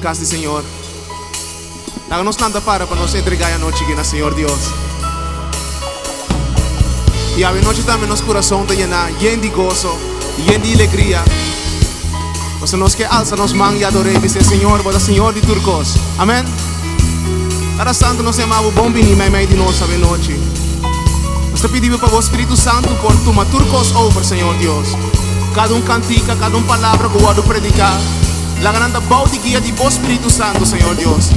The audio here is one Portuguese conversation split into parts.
casa do Senhor. Daga nos nada para nos entregar a noite aqui na Senhor Deus. E a noite também nosso coração está lleno de gozo, lleno de alegria. Você nos que alça nos mãos e adorei, dizer Senhor, bota Senhor de turcos. Amém? Cada santo nos chamava bom bem meio de nós essa noite. Nós pedimos para o Espírito Santo por tomar turcos over, Senhor Deus. Cada cantica, cada palavra que eu vou predicar. La grande bau de guia de Vos Espírito Santo, Senhor Deus.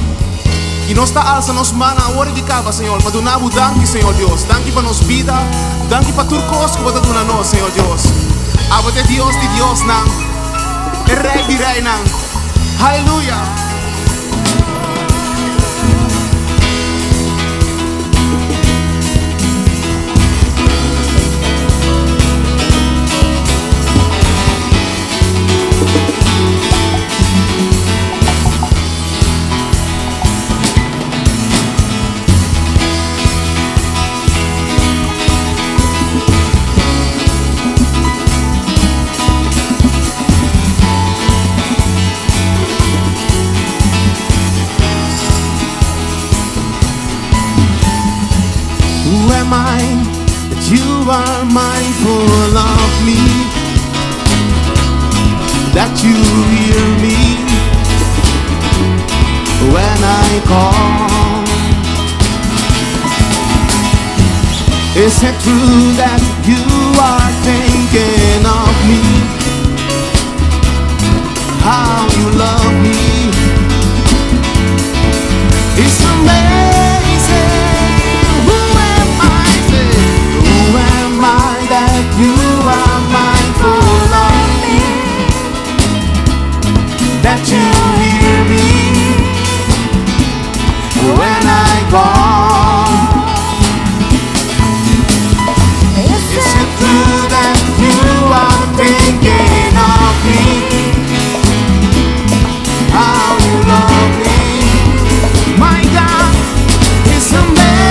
E nós está alça nos mãos a hora de cava, Senhor, para donar o danke, Senhor Deus. Danke para nos vida, danke para turcos que você dona nós, Senhor Deus. Abo de Deus, não. É rei de rei, não. Aleluia. Who am I that you are mindful of me, that you hear me when I call? Is it true that you are thinking of me, how you love me? It's amazing. You are mindful of me, that you hear me when I call. Is it true that you are thinking of me, how you love me? My God, it's amazing.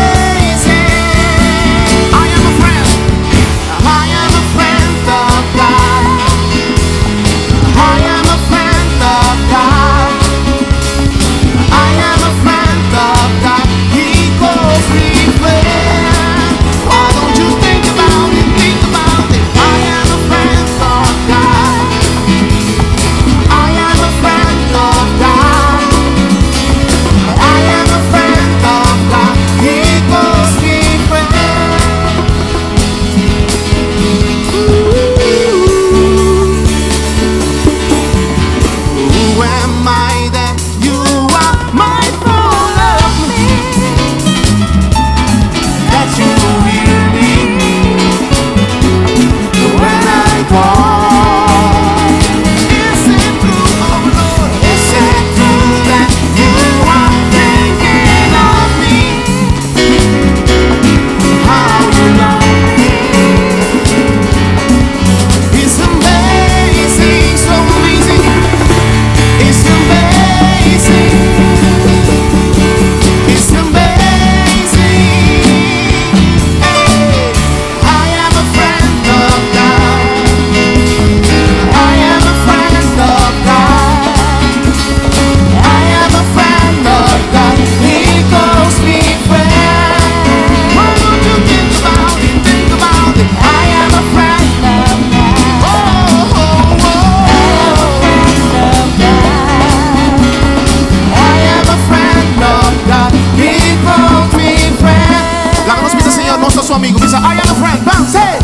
Amigo, diz I am a friend, bang, say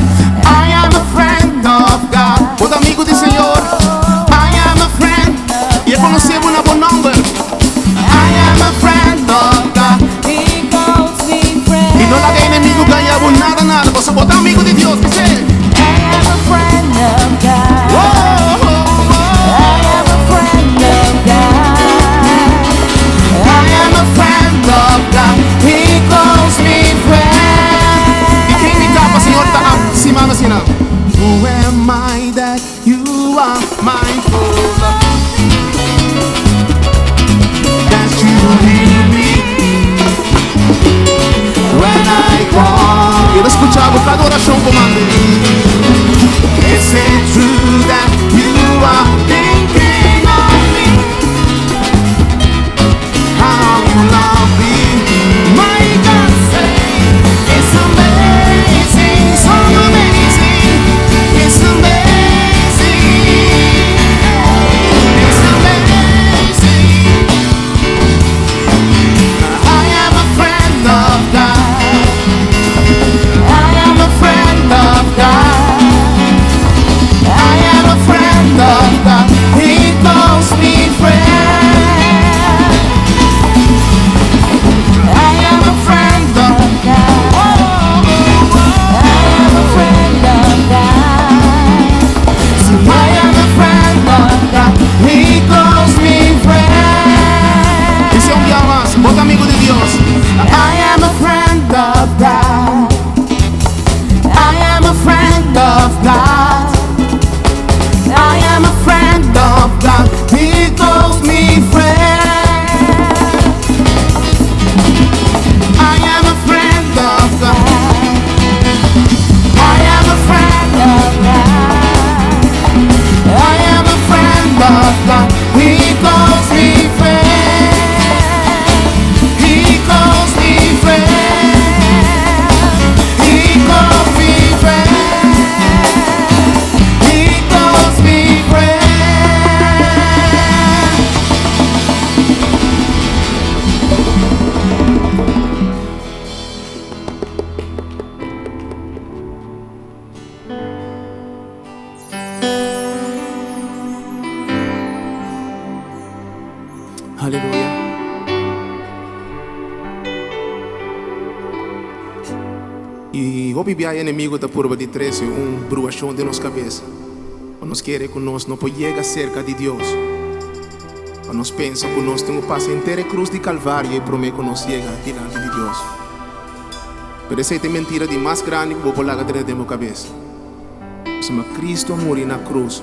I am a friend of God. Outro amigo do Senhor, I am a friend. E conhecemos uma boa number. I am a friend of God. He calls me friend. E não há inimigo ganhava nada. Você bota amigo de Deus, diz I am a friend of God. I am a friend of God. I am a friend of God. He calls me friend. Senhor está acima da cena. Who am I that you are mindful of? That you hear me when I call. Eu escutava cada oração comando. Is it true that you are thinking of me? Aleluya. E o bibia inimigo da curva de 13, bruação de nossa cabeça. Quando nós quer que nós não podemos chegar cerca de Deus. Quando nós pensa que nós temos que passar inteira cruz de Calvário e prometer que nós chega diante de Deus. Pero essa é a mentira de mais grande que vou pular dentro da minha cabeça. Mas Cristo morreu na cruz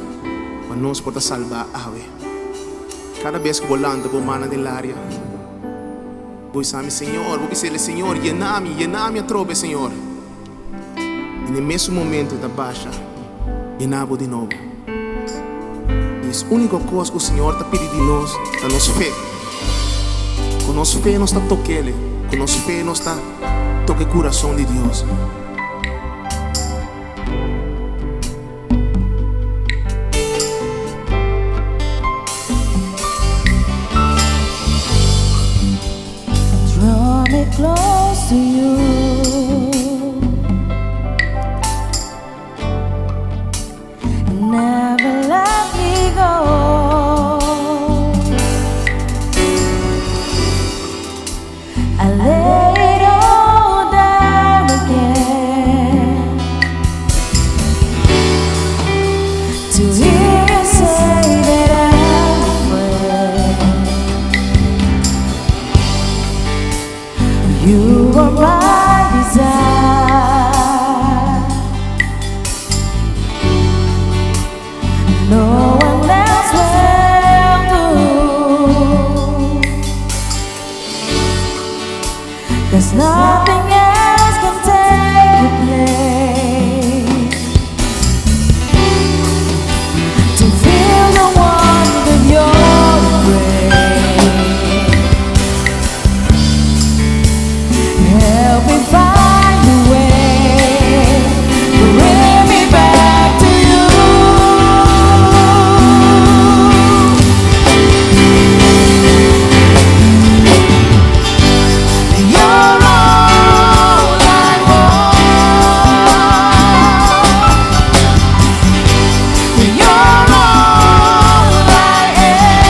para nós poder salvar a ave. Cada vez que vou lá, vou mana dell'aria. Vou dizer, Senhor, vou dizer, Senhor, llenami a trove, Senhor. E no mesmo momento da baixa, llenavo de novo. E a única coisa que o Senhor está pedindo de nós é a nossa fé. Com nossa fé nós está toquele, com nossa fé nós está toque o coração de Deus. Draw me close to you. Never let me go. I lay it all down again to hear you say that I'm afraid. You are my desire. No one else will do. There's nothing else can take your place. To feel the warmth of your embrace. Help me find a way to bring me back to you. You're all I want. You're all I ever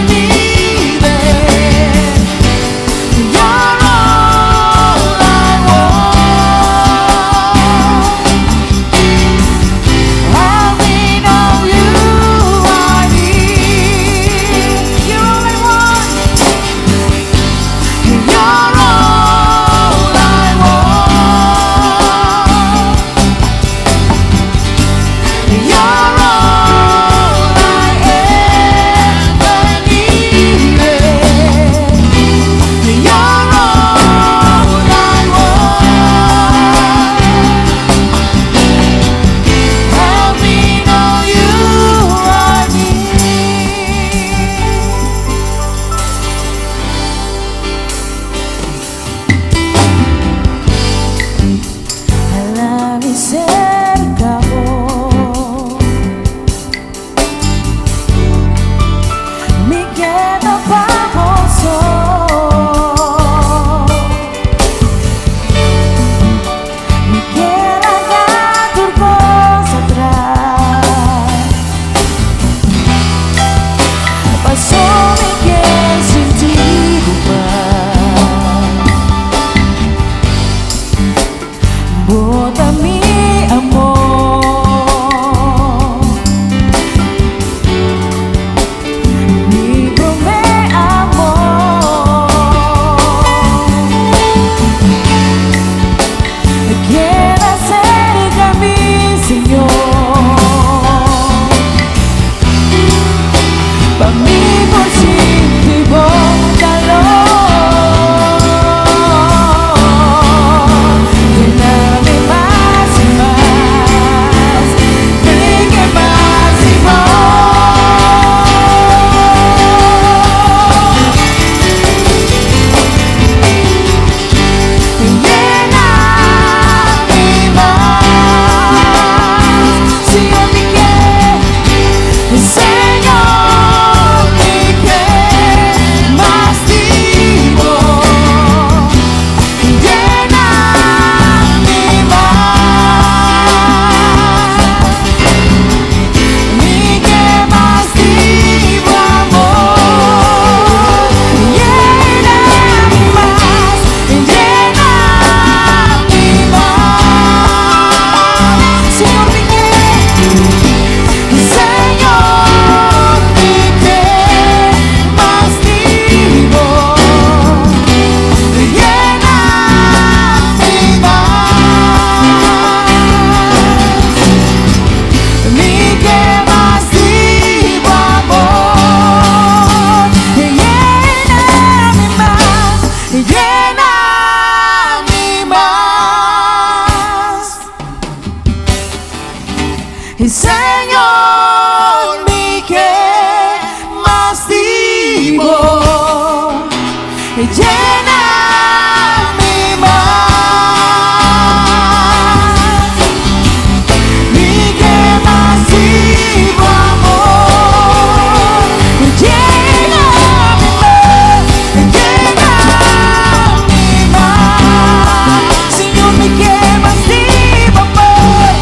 needed. You're all I want. Help me know you are near. You're all I want. You're all I want. You're all I ever needed. You're all I want. Help me know you are near. Alami cerca vos. Mi quedo famoso. Mi quiero dar tu cosa atrás. Pasó mi piel sin ti bota mi amor. Mi primer amor. Quiero acerca a mi Señor. Pa' mí por si lléname más. Miguel masivo amor, lléname más, lléname más. Señor, Miguel masivo amor,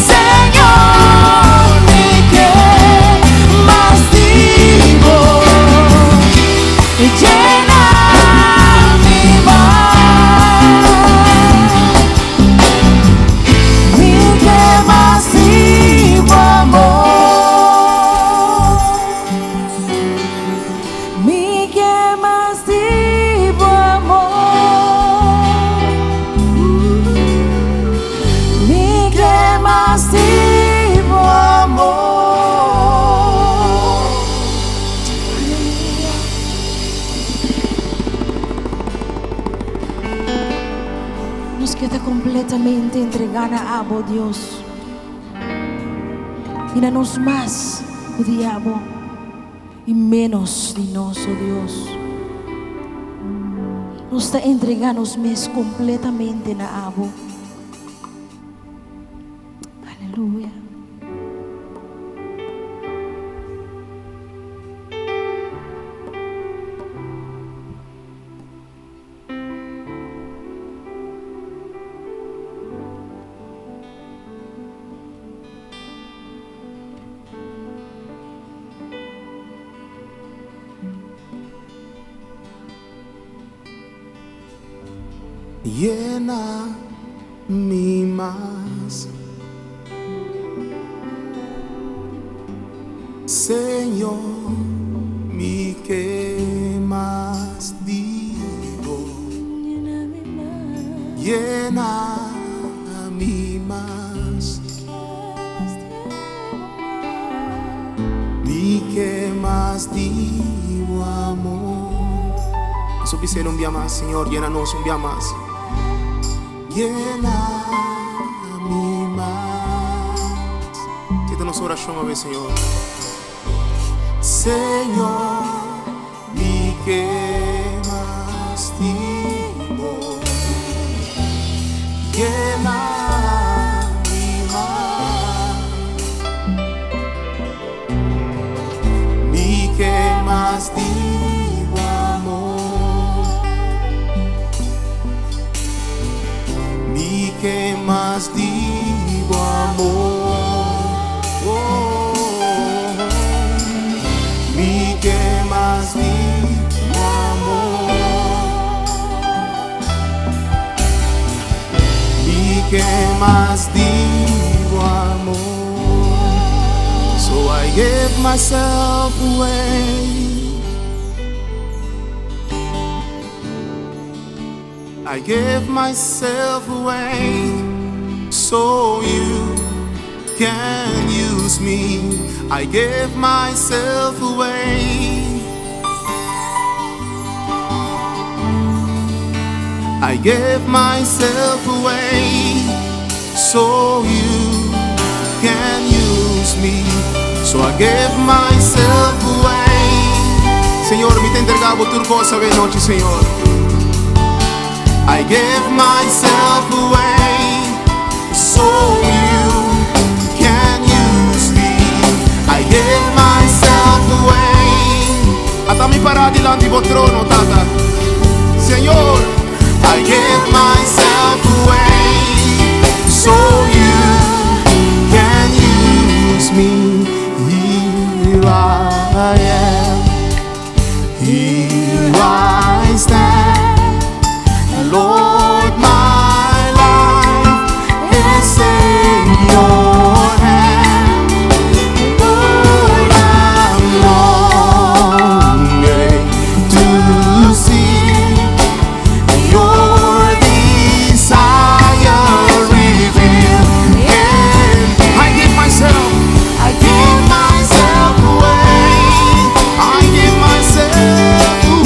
Señor, Miguel masivo, lléname más. Miguel masivo amor, Miguel masivo amor, Miguel masivo amor. Nos queda completamente entregar a Abo, Dios. E não nos mais o diabo e menos de nós, oh Deus. Nos está entregando os mês completamente na Abo. Aleluia. Llena-me más, Señor, mi que más digo. Llena-me más, mi que más digo amor. Eso quisiera un día más, Señor, llénanos un día más. Llena-me más. Siéntanos oración a ver, Señor. Señor, mi que más digo. Llena-me más. Mi que más digo amor. Mi que más digo amor. Oh, mi que más digo amor. Mi que más digo amor. So I give myself away. I give myself away so you can use me. I give myself away. I give myself away so you can use me. So I give myself away. Señor, mi te entregavo tu cosa de noche, Señor. I give myself away so you can use me. I give myself away. Atami parati lang di trono, Tata. Señor, I give myself away so you can use me. Here I am, here I stand. Lord, my life is in your hand. Lord, I'm longing to see your desire revealed. And I give myself away. I give myself away.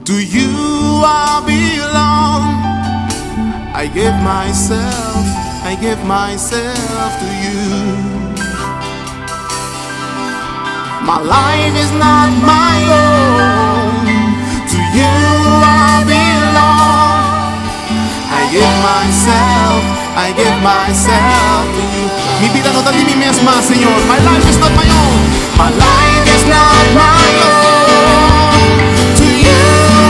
To you I belong. I give myself to you. My life is not my own. To you I belong. I give myself to you. Mi vida no está de mí misma, Señor. My life is not my own. My life is not my own. To you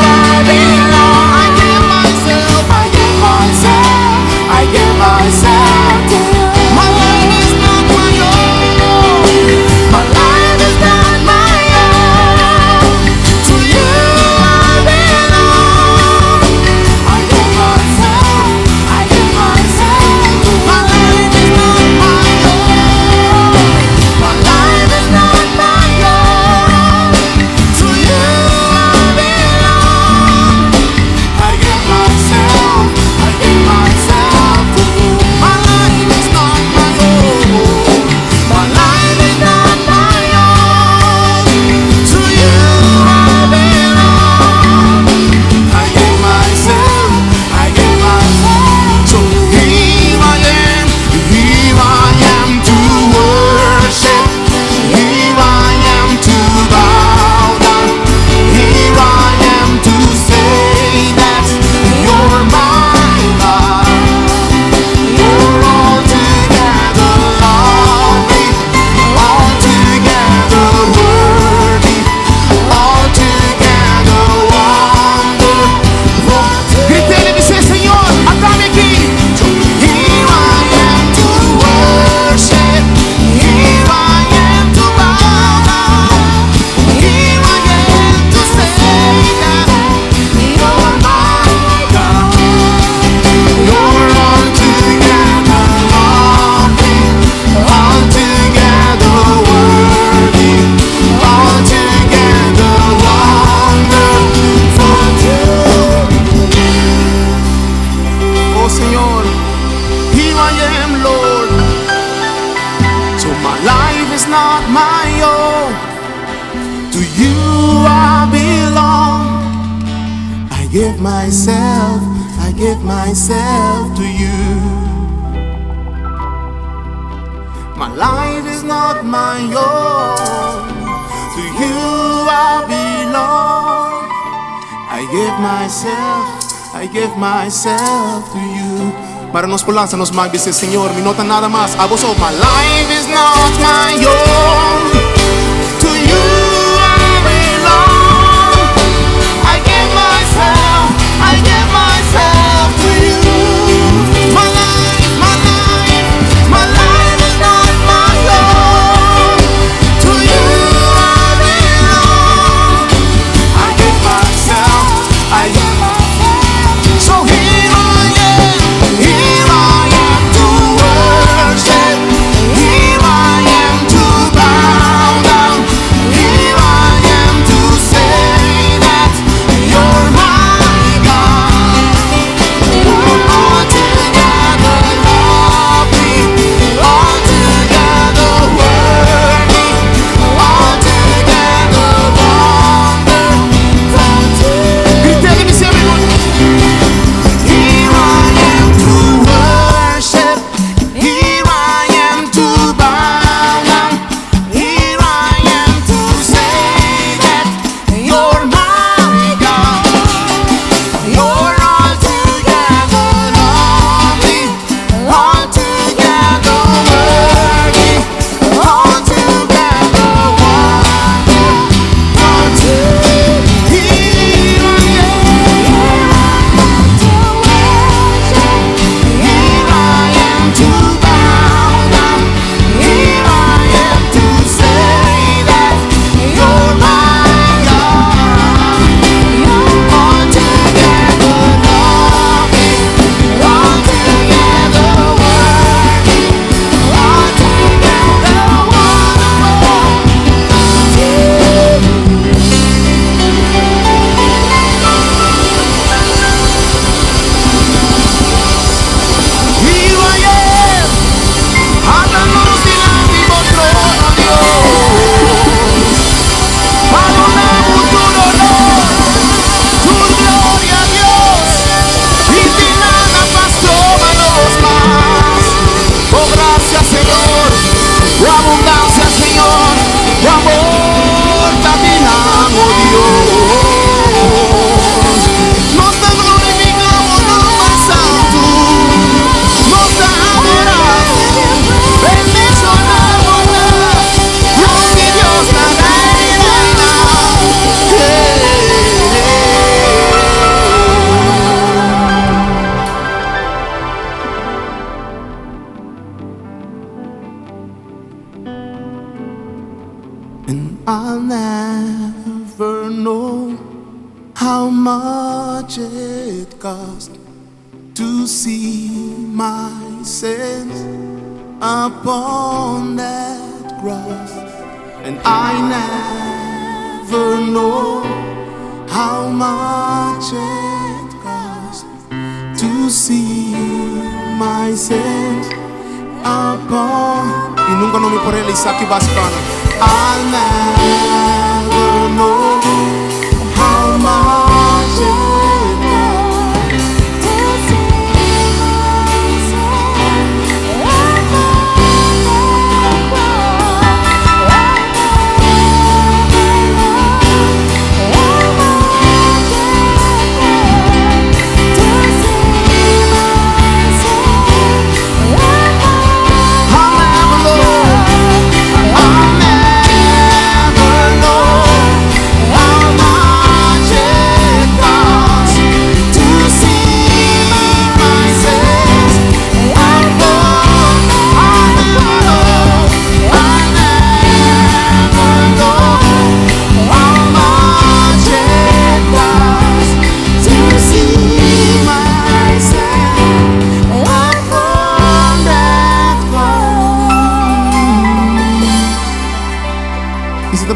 I belong. I give myself to you. My life is not my own. My life is not my own. To you I belong. I give myself to you. My life is not my own. My life is not my own. To you I belong. I give myself to you. My life is not my own. My life is not my own. To you I belong. I give myself. So here I am to worship. Here I am to bow down. Here I am to say that you're my God. You're altogether lovely, altogether worthy, altogether wonderful. Gritele e dice, Señor, atame aquí. So here I am to worship. Here I am to bow down. Here I am to say that you're my God. You're altogether lovely, altogether worthy, altogether wonderful. Oh Señor, here I am, Lord. So my life is not my own. To you I belong. I give myself to you. My life is not my own. To you I belong. I give myself to you. Para nos pulança, nos magdice, Senhor, me nota nada mais. I was my life is not my own. To you I belong. I give myself to you. My life is not my own. To you I belong. I give myself. So here I am to worship. Here I am to bow know how much it cost to see my sins upon that cross, and I never know how much it cost to see my sins upon. E nunca non mi porrei l'Isaki Baspana. I'll never know how much it cost to see my sins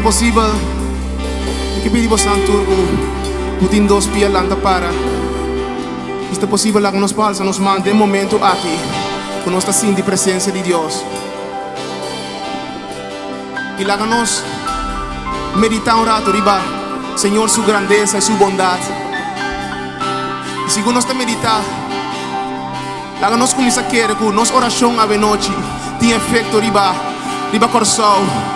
possible. Ik heb jullie aan turco. Putin dos pia lanta para. Is het possible que nos palsa nos mande un momento aquí con nuestra sin de presencia de Dios. Y láganos meditar un rato riba, Señor, su grandeza y su bondad. Y si uno está meditando, láganos comienza a querer que nos oración a noche tiene efecto riba corazón.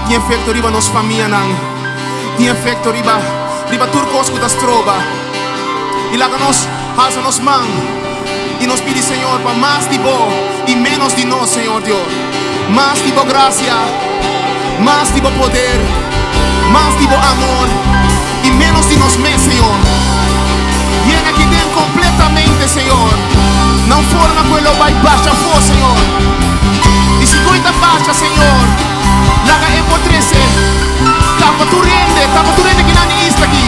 Tiene efecto riba nos famiglia nan. Tiene efecto riba turcos que das trova. Y láganos alza nos man. Y nos pide, Señor, para más de vos y menos de nos, Señor Dios. Más de vos gracia, más de vos poder, más de vos amor y menos de nos mes, Señor. Viene aquí dentro completamente, Señor. No forma quello vai baixa for, Señor. Y si cuenta baixa, Señor, laga empotrece. Tapa tu rende que nadie está aquí.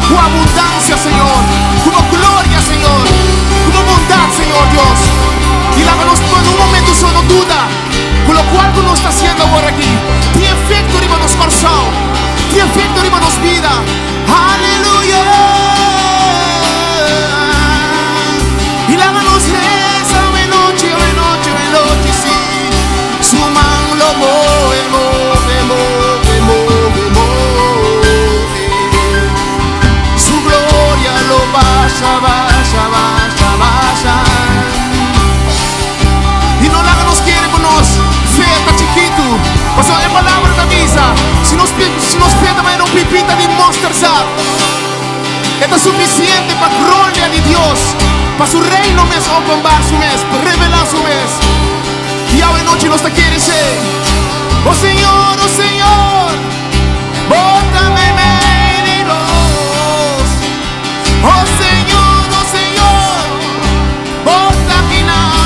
Con abundancia, Señor. Con gloria, Señor. Con bondad, Señor Dios. Y láganos en un momento solo duda. Con lo cual tú no estás haciendo ahora aquí. Tiene efecto arriba nos corazón. Tiene efecto arriba nos vida. Aleluya. Y láganos esa noche, sí. Su mano lo mueve. Su gloria lo vaya. Y no láganos quiere con nos. Feta chiquito. O sea, en palabra de misa. Si nos pide más un pipita de mostazza. Esto es suficiente para gloria de Dios. Para su reino mes ocupar su mes. Para revelar su mes. Y ahora noche nos te quiere ser. Oh Señor, bótame méritos. Oh Señor, bota quinang.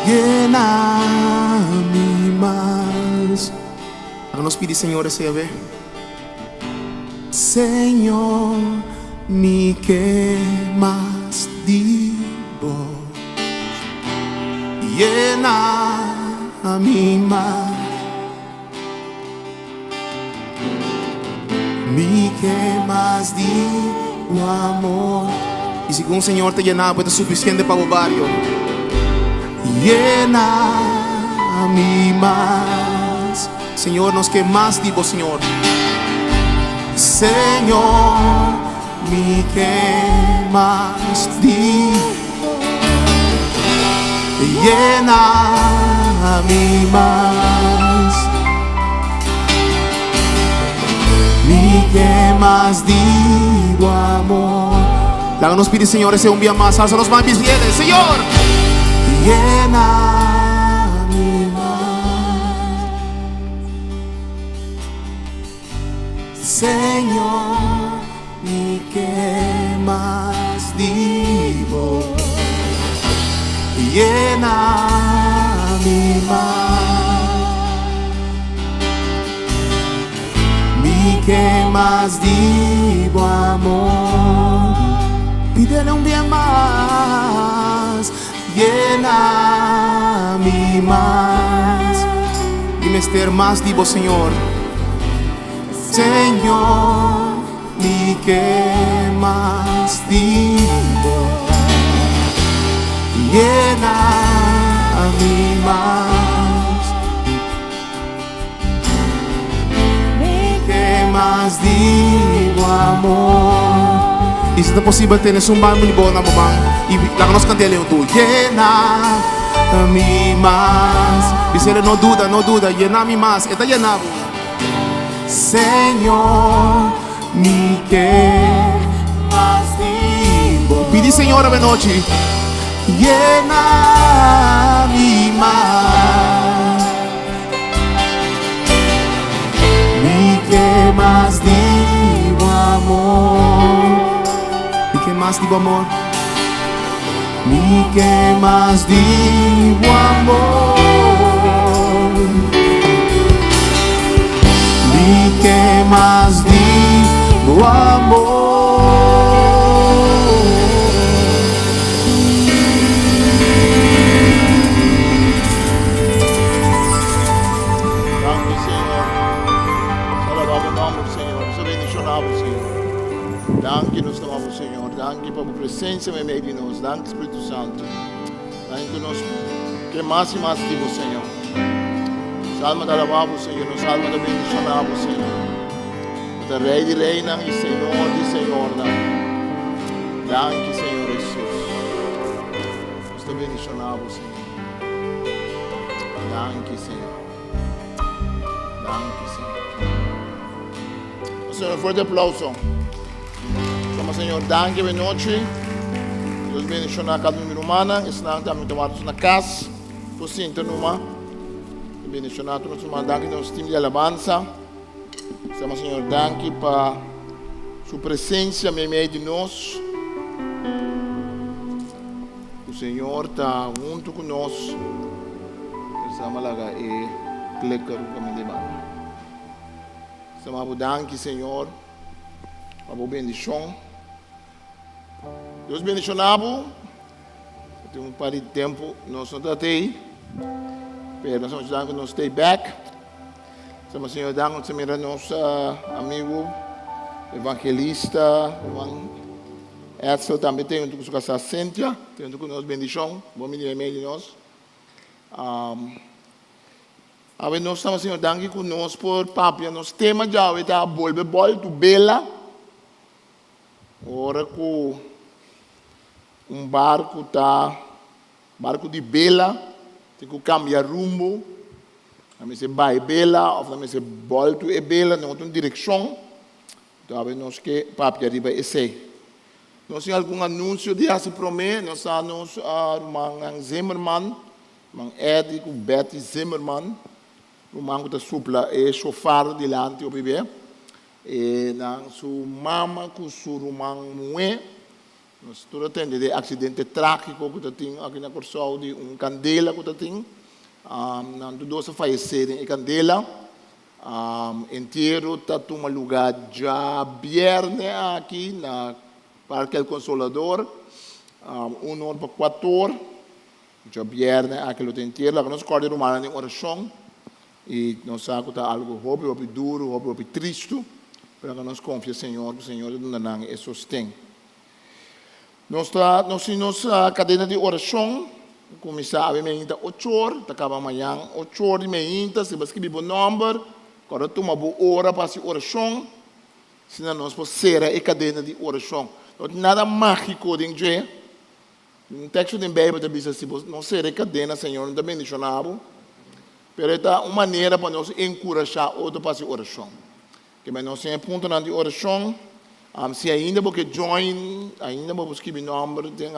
Llena mi más. Nos pide, Señor, ese ve. Señor, mi que más digo. Llena mi más. Mi que más digo amor. Y si con un Señor te llena, pues es suficiente para el barrio. Llena a mí más. Señor, nos que más digo, Señor. Señor, mi que más digo. Llena a mí más. Mi que más digo amor. La que nos pide, Señor, ese un día más. Alza los manos fieles, Señor. Llena mi más, Señor, ¿y qué más digo? Llena mi más, ¿y qué más digo, amor? Pídele un bien más. Llena mi más. Dime este más digo, Señor. Señor, ¿y qué más digo? Llena mi más. ¿Y qué más digo, amor? Y si es posible, tienes un baño muy bueno, mamá. Y la que nos cante león tú. Llena mi más. Dice, no duda, llena mi más. Está llenado. Señor, ni qué más digo. Pidi, Señor, esta noche. Llena mi más. Ni qué más digo, amor. ¿Qué más digo, amor? Ni qué más digo, amor. Ni qué más digo, amor. Danke, Señor. Alabado o nome do Senhor. Sou bendicionado, Senhor. Danke, nos amamos, Senhor. Danke pela presença em meio de nós. Danke, Espírito Santo. Danke que nós que mais e mais digo, Senhor. Salma da alabado, Senhor. Nos alma da bendicionado, Senhor. O Rei de Reina e Senhor de Senhor. Danke, Senhor Jesus. Estou bendicionado, Senhor. Danke, Senhor. Danke, Senhor. Senhor, um forte aplauso. Senhor, danke per noite. Deus bendiga a cada número humana. Estamos também tomados na casa. Por sinto, numa. Bendiga a todos os humanos. Danke nosso time de alabança. Senhor, danke para sua presença no meio de nós. O Senhor está junto conosco. Estamos lá e clicar o caminho de mão. Senhor, danke, Senhor, para a bendição. Deus bendicionado. Tem um par de tempo nós não tratei. Mas nós vamos dar que nós stay back. Sama Senhor, dá para nosso amigo evangelista, Edson também tem um com a Cíntia, tem um com nós bendição, bom dia meio de nós. Agora nós estamos Senhor, danke conosco por papo, nós tema já está volver tu bela. Ora com barco de bela, tem que cambiar rumbo. Também se vai bela, ou também se volta e bela, não tem direção. Então, nós que papo arriba esse. Nós temos algum anúncio de essa promessa, nós temos o Zimmerman, o Eddie, o Betty Zimmerman, o mango da supla e chofar de lá o bebê. E na sua mama com sua irmã Mue, nós todos temos de acidente trágico que tem aqui na Corsol de candela que tem. Nando dois faleceram em Candela. Inteiro está tomando lugar já viernes aqui na Parque El Consolador. 1 hora para 4 horas. Já viernes aqui no inteiro. Nós corremos uma oração. E nós sabemos que algo hobby duro, hobby triste. Para que nós confiemos, Senhor, que o Senhor nos sustém. Nós temos a cadena de oração. Começar a meia 8 horas, acaba amanhã 8 horas e meia, se você escrever o número, agora toma boa hora para a oração, senão nós podemos ser a cadena de oração. Não tem nada mágico dentro de um texto da Bíblia também diz assim, não ser a cadena, Senhor, não também mencionado, mas é uma maneira para nós encorajar outro para a oração. Que nós temos ponto na oração, Se ainda porque join, ainda porque escrever número, tem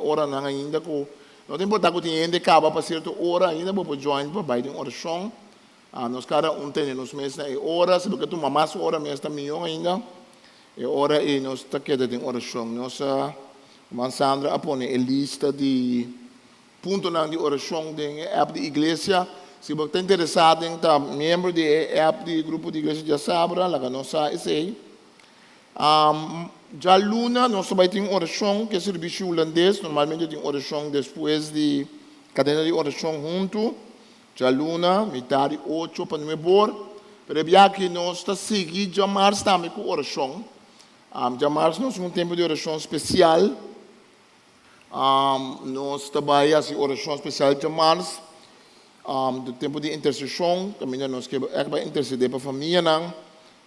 hora não ainda que não tem importância que tem ainda acaba para certa hora, ainda porque join para vai de oração. Nós cara tem nos meses na hora, se porque tu mamás hora mesmo também ainda. E hora e nós está queda de oração. Nós Sandra apone a lista de pontos de oração da app de igreja. Se você está interessado em estar membro da app de grupo de igreja de Sabra, lá que nós esse já luna nós vai ter oração que é serviço holandês, normalmente tem oração depois de cadena de oração junto. Já luna metade 8 para não bor. Pero já que nós está seguindo já março também com oração. Já março nós um tempo de oração especial. Nós trabalhamos assim oração especial de março. Do tempo de intercessão, caminho nós que vai interceder para a família não,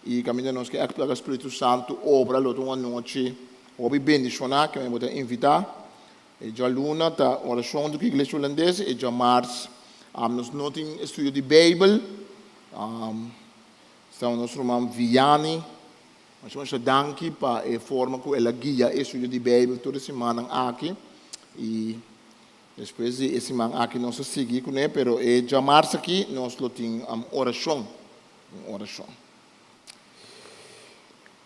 e caminho nós que para o Espírito Santo obra lá uma noite, ou bendicionar que eu vou invitar. E já luna tá oração do que igreja holandesa e já março nós não tem estudo de Bíblia. Então nós chamamos Vianney. Nós vamos danke para a forma como ela guia estudo de Bíblia toda semana aqui e depois de esse semana aqui nós seguimos com ele, pero já março aqui nós temos oração.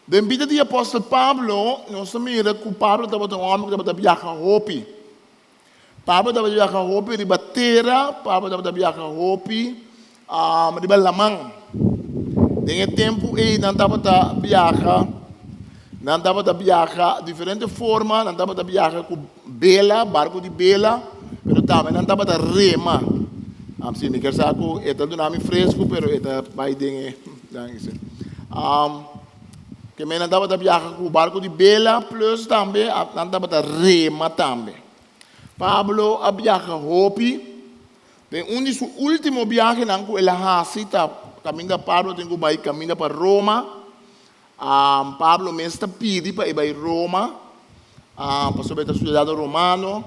Da vida do apóstolo Pablo, nós também que Pablo estava um homem que estava viajar a Hopi. Pablo estava viajar a Hopi, riba terra, Pablo estava viajar a Hopi, riba lamang. Nesse tempo ele não estava viajar de diferente forma, não estava viajar com vela, barco de vela, pero também não estava rema. Se me quer saco, é do nome fresco, pero é vai de que me não estava viajar com barco de vela, plus também não estava rema também. Pablo a viajar a Hopi, de seu último viagem não com ele hasita, caminho Pablo tem que ir caminho para Roma. Pablo mesmo está pedindo para ir para Roma, para sobre a cidade romana.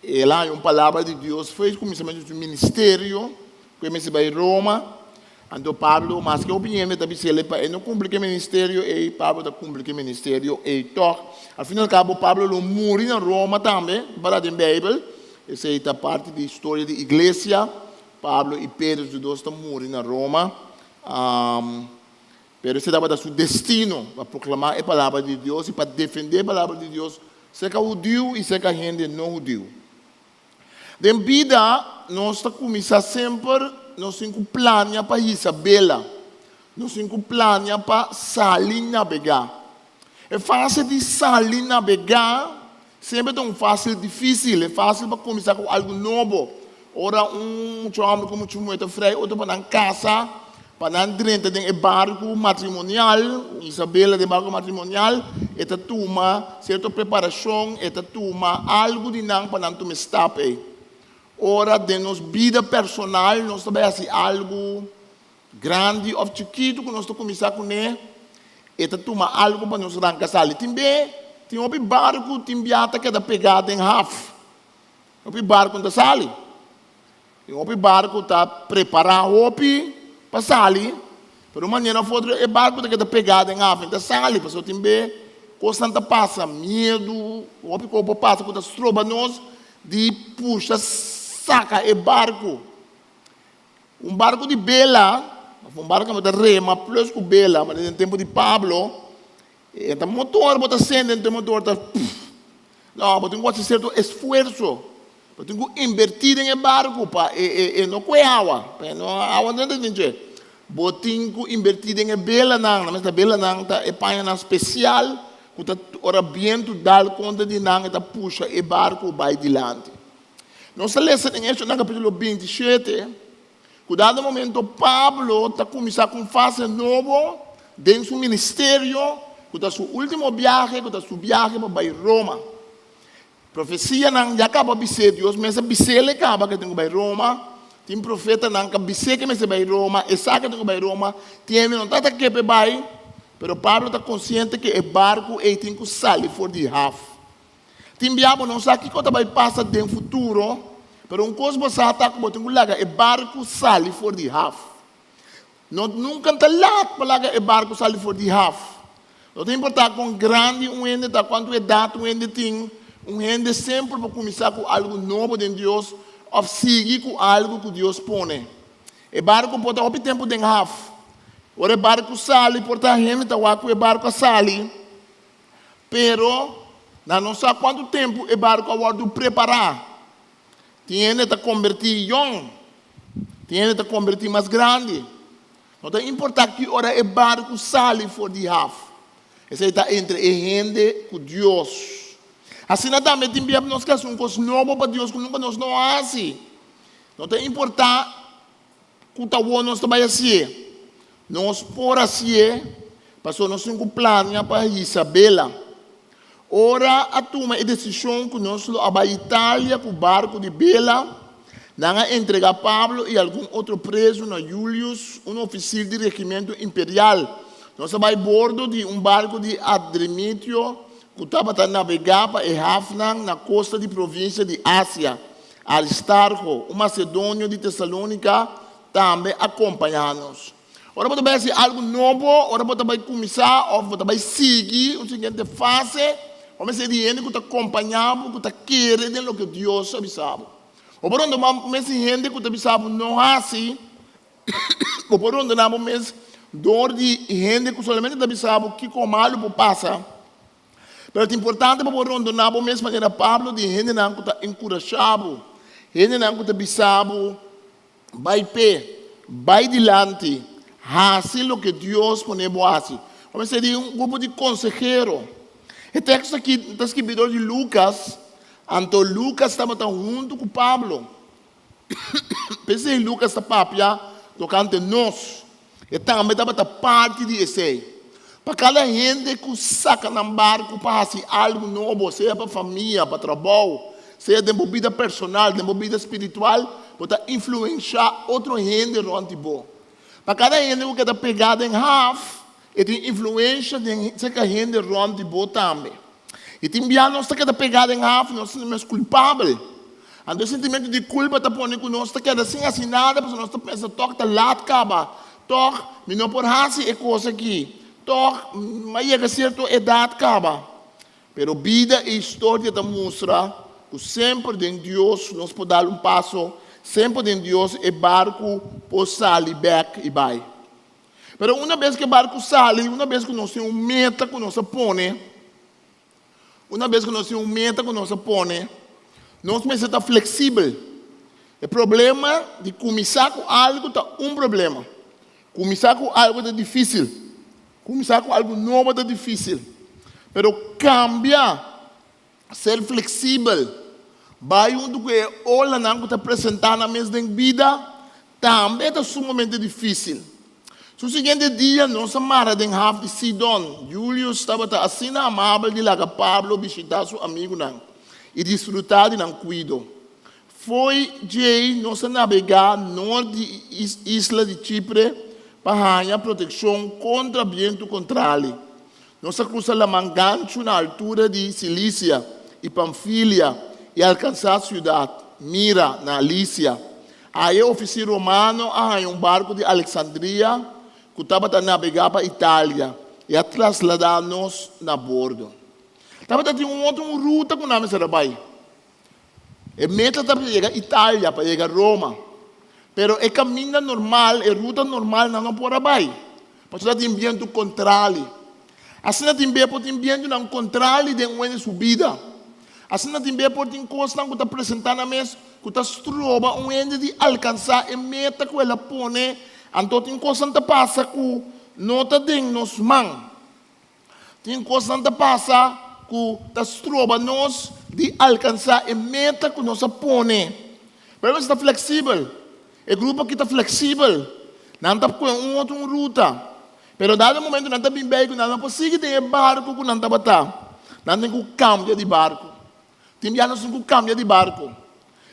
E lá uma palavra de Deus fez começamento do ministério, que começa para Roma. Então Pablo, mas que a opinião está dizendo para ele não cumprir o ministério, e Pablo está cumprindo o ministério, e toca. Ao final do cabo, Pablo não morreu em Roma também, para a Bíblia. Essa é a parte da história da igreja. Pablo e Pedro, os dois estão morrendo em Roma. Pero esse estava seu destino para proclamar a palavra de Deus e para defender a palavra de Deus, seja judeu e seja gente não judeu. De vida, nós começamos sempre, nós temos planos para Isabela, nós temos planos para sair navegar. É fácil de sair navegar, sempre tão fácil, difícil, é fácil para começar com algo novo. Ora, homem como o muito freio, outro para casa, para dentro de barco matrimonial, Isabela de barco matrimonial, esta toma certa preparação, esta toma algo de não para não tomar estape. Ora, de nossa vida personal, nós também assim algo grande ou chiquito que nós começar com ele, esta toma algo para nós arrancar sali. Também tem um barco, tem biata que é pegada em half, um barco da sali. Tem um barco está preparado para sair, por uma maneira ou outra, o barco está pegado em half, está sali, para também constante passa medo, o corpo passa quando as trobas nós de puxa saca o barco, barco de vela, barco de rema plus com vela, mas no tempo de Pablo, o motor bota acendendo, o motor está, não, mas tem que fazer certo esforço. Eu tenho que invertir em barco para não coer água, para não água não tem jeito. Eu tenho que invertir em bela não, mas a bela não tá é panha especial, que tá ora viento dá conta de não tá puxa o barco vai dilante. Nossa lição em este no capítulo 27, cuidado momento Pablo está começando com fase novo dentro do ministério, que tá seu último viagem, que tá seu viagem para Roma. Profecia não já acaba de ser Deus, mas a bisele acaba que tem que ir Roma. Tem profeta não que bisele que vai Roma, essa que tem que ir Roma. Tem não tá que vai, pero Pablo está consciente que o barco ele tem que sair for de half. Tem diabo não sabe que vai passar dentro futuro, pero coisa você está com tem que largar o barco sair for de half. Não nunca está lá para largar o barco sair for de half. Não tem importar com grande um ende, tá quanto é dado um ende tem, um ende sempre para começar com algo novo de Deus, ou seguir com algo que Deus põe. E barco pode ter tempo de half. Ora o barco sale, porta a gente tá o barco sale. Pero não sabe quanto tempo o barco vai preparar. Tem que convertir young, tem que convertir mais grande. Não tem importar que ora o barco sale for the half. Esse está entre a gente com Deus. Assim também tem que nós fazer uma coisa nova para Deus que nunca nós não fazemos. Não tem importar que o tawo nós também assim. Nós por assim, passou nós um plano para Isabela. Ora a toma a decisão que nós a Itália com o barco de Bela, não entregar Pablo e algum outro preso na Julius, um oficial de regimento imperial. Nós vai a bordo de um barco de Adrimitio que estava a navegar para Hafna na costa de província de Ásia. Aristarco, um macedônio de Tessalônica, também acompanha-nos. Ora, você vai ser algo novo, ora, você vai começar, ou você vai seguir o seguinte fase, vamos ser de gente que está acompanhando, que está querendo o que Deus sabe. Ou por onde vamos ser gente que está sabe não assim, ou por onde vamos ser dor de gente que somente está sabe que com mal passa. Mas é importante por onde vamos mesmo maneira Pablo de gente que está encorajado, gente que está sabe, vai pé, vai dilante. Assim o que Deus põe assim. Vamos dizer, um grupo de consejeros. O texto aqui está escrito de Lucas. Então Lucas estava junto com Pablo. Pensei em Lucas está papia tocante nós. E também estava parte de esse. Para cada gente que saca no barco para fazer algo novo, seja para a família, para o trabalho, seja de vida personal, de vida espiritual, para influenciar outra gente durante o bom. Para cada gente que está pegado em half, e tem influência de essa gente ronde boa também. E tem nós que está pegado em half, nós somos culpáveis. Então o sentimento de culpa está pondo que nós está assim nada, porque nós está pensando, toque está lá, acaba. Toque, mas não por fazer é coisa aqui. Toque, mas é certa idade, acaba. Pero vida e história da mostra que sempre em Deus nós podemos dar um passo. Sempre em Deus é barco por sair back e vai. Mas uma vez que o barco sai, uma vez que nós temos uma meta que nós põe, uma vez que nós temos uma meta que nós põe, nós precisamos estar flexível. O problema de começar com algo está um problema. Começar com algo é difícil. Começar com algo novo é difícil. Mas cambiar, ser flexível, vai um do que olha não está apresentando na mesa de vida, também é sumamente difícil. No seguinte dia, nossa mara de half de Sidon, Julius estava assim amável de lá Pablo visitar seu amigo não, e desfrutar de não cuido. Foi Jay nossa navegar norte isla de Chipre para ganhar proteção contra vento contrário. Nossa cruza la Mangancho na altura de Cilícia e Panfilia e alcançar a cidade, Mira, na Lícia. Aí o oficial romano arranjou um barco de Alexandria que estava a navegar para a Itália e a trasladar-nos na bordo. Estava a ter uma outra ruta que o nome era Bai. E meta para chegar a Itália, para chegar a Roma. Pero o caminho normal, a ruta normal não pode Bai. Porque tem vento contrário. Assim também pode ter vento contrário de uma subida. Assim também pode ter coisas que está apresentando na mesa, que está trova um ende de alcançar a meta que ela põe. Então tem coisas que passa que não está dentro nos mãos. Tem coisas que passa que está trova nós de alcançar a meta que nós põe. Mas está flexível. O grupo que está flexível não está com uma outra ruta. Mas dado momento não está bem bem, não pode seguir de barco que não está batendo. Não tem que cambiar de barco. Tem que cambiar de barco.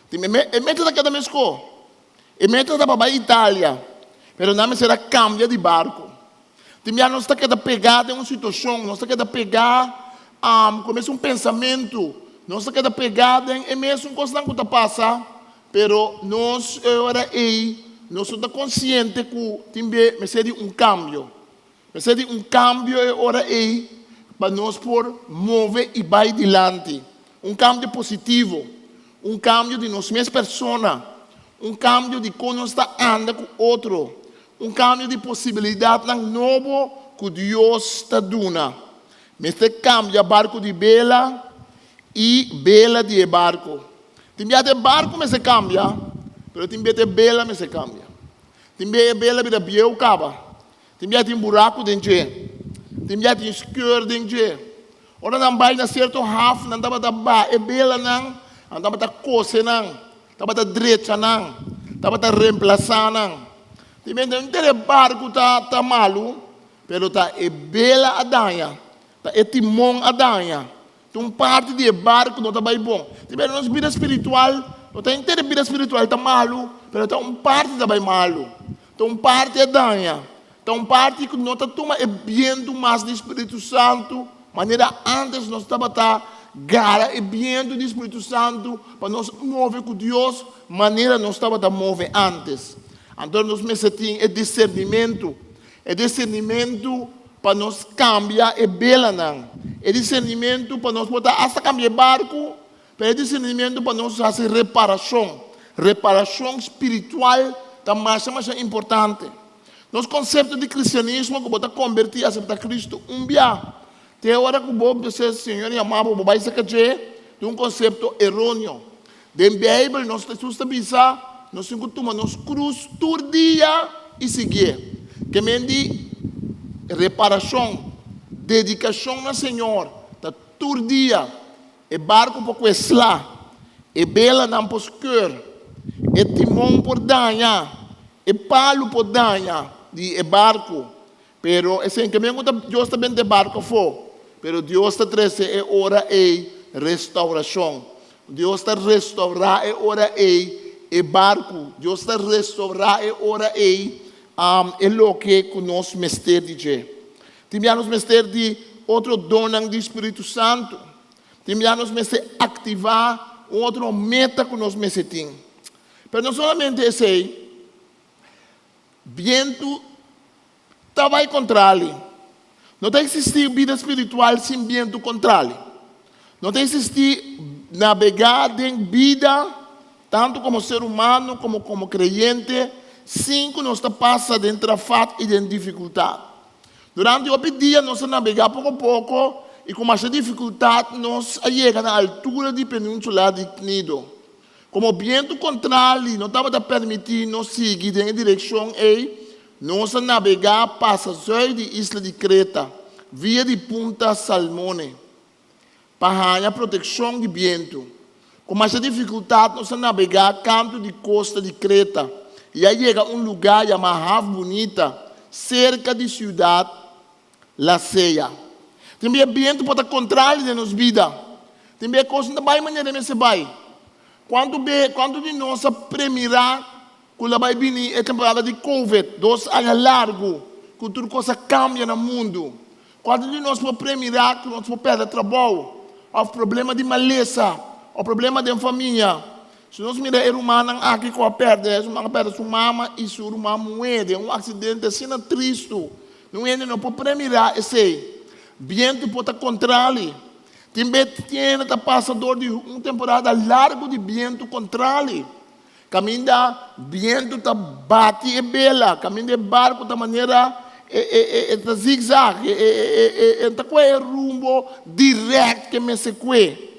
Tem meta daquela mesco. E meta da para a Itália. Mas não será cambia de barco. Tem que nós está pegado em uma situação, nós está pegado começa um pensamento, nós está pegado em mesmo coisa que está passando, pero nós agora nós estamos conscientes que tem que ser um cambio. Mas é cambio é hora aí para nós por mover e vai adiante. Cambio positivo. Cambio de nós mesmas pessoas. Cambio de como nós está andando com outro. Cambio de possibilidade novo que Deus está dando. Mas este cambia barco de bela e bela de barco. Timbia de barco mas se cambia, pero timbia de bela mas se cambia. Timbia de bela vida bieu caba. Timbia de buraco dentro. Timbia de escuro dentro. Ora não vai na certo half, não dá ba e bela não, não dá cose não, dá direita não, dá reemplaçar não. Timbia de barco tá malu, pero tá e bela a danha, tá e timão a danha. Então parte de barco não está bem bom. Tiver nossa vida espiritual, não tem inteira vida espiritual está malo, mas então parte está bem malo. Então parte é danha. Então parte que não está toma é viento mais do Espírito Santo, maneira antes nós estava gara é viento do Espírito Santo para nós mover com Deus, maneira nós estava mover antes. Então nós mesetim é discernimento para nós cambiar e bela não. É discernimento para nós botar hasta cambiar barco, mas é discernimento para nós fazer reparação. Reparação espiritual também é mais importante. Nosso conceito de cristianismo que botar convertir, aceitar Cristo dia. Tem hora que o Bob diz, Senhor, e amado, o vai se cair de conceito errôneo. Dentro da Bíblia, nós estamos nós encontramos nos cruz todo dia e seguir. Que mendi reparação, dedicação ao Senhor, tá todo dia. E barco para coeslar, e bela não para escuro, e timão por danha, e palo por danha de barco. Pero assim que mesmo Deus também de barco for, pero Deus está trazendo é hora e restauração. Deus está restaurar é hora e barco. Deus está restaurar é hora e é o que nós mestre diz. Temos mestre de outro dom do Espírito Santo. Temos mestre ativar outra meta que nós mestre tem. Mas não somente esse, viento vai contrário. Não tem existir vida espiritual sem viento contrário. Não tem existir navegar em vida, tanto como ser humano como creyente, sem que nós passa dentro da fato e da dificuldade. Durante o dia, nós navegar pouco a pouco, e com essa dificuldade, nós chegamos na altura de península de Cnido. Como o vento contrário não estava permitindo nós seguir em direção a nós navegar passageiro de isla de Creta, via de Punta Salmone, para a proteção de vento. Com essa dificuldade, nós navegar canto de costa de Creta, e aí chega lugar chamado bonita, cerca de cidade La Ceia. Também vento pode contrário de nossa vida. Também coisa não vai maneira de se vai. Quando de nossa primeira, quando vai vir a temporada de Covid, 2 anos largo, que tudo coisa cambia no mundo. Quando de nós for primeira, que nós for perder trabalho, o problema de maleza, o problema de família. Se nós miramos o humano aqui com a perda sua mama e sua irmã moeda, acidente assim é triste. Não pode primeira, esse viento pode estar contrário. Também tem a passador de uma temporada larga de viento contrário. Caminho da viento tá bate e bela, caminho de barco da maneira tá zigzag, tá com o rumbo direto que me segue.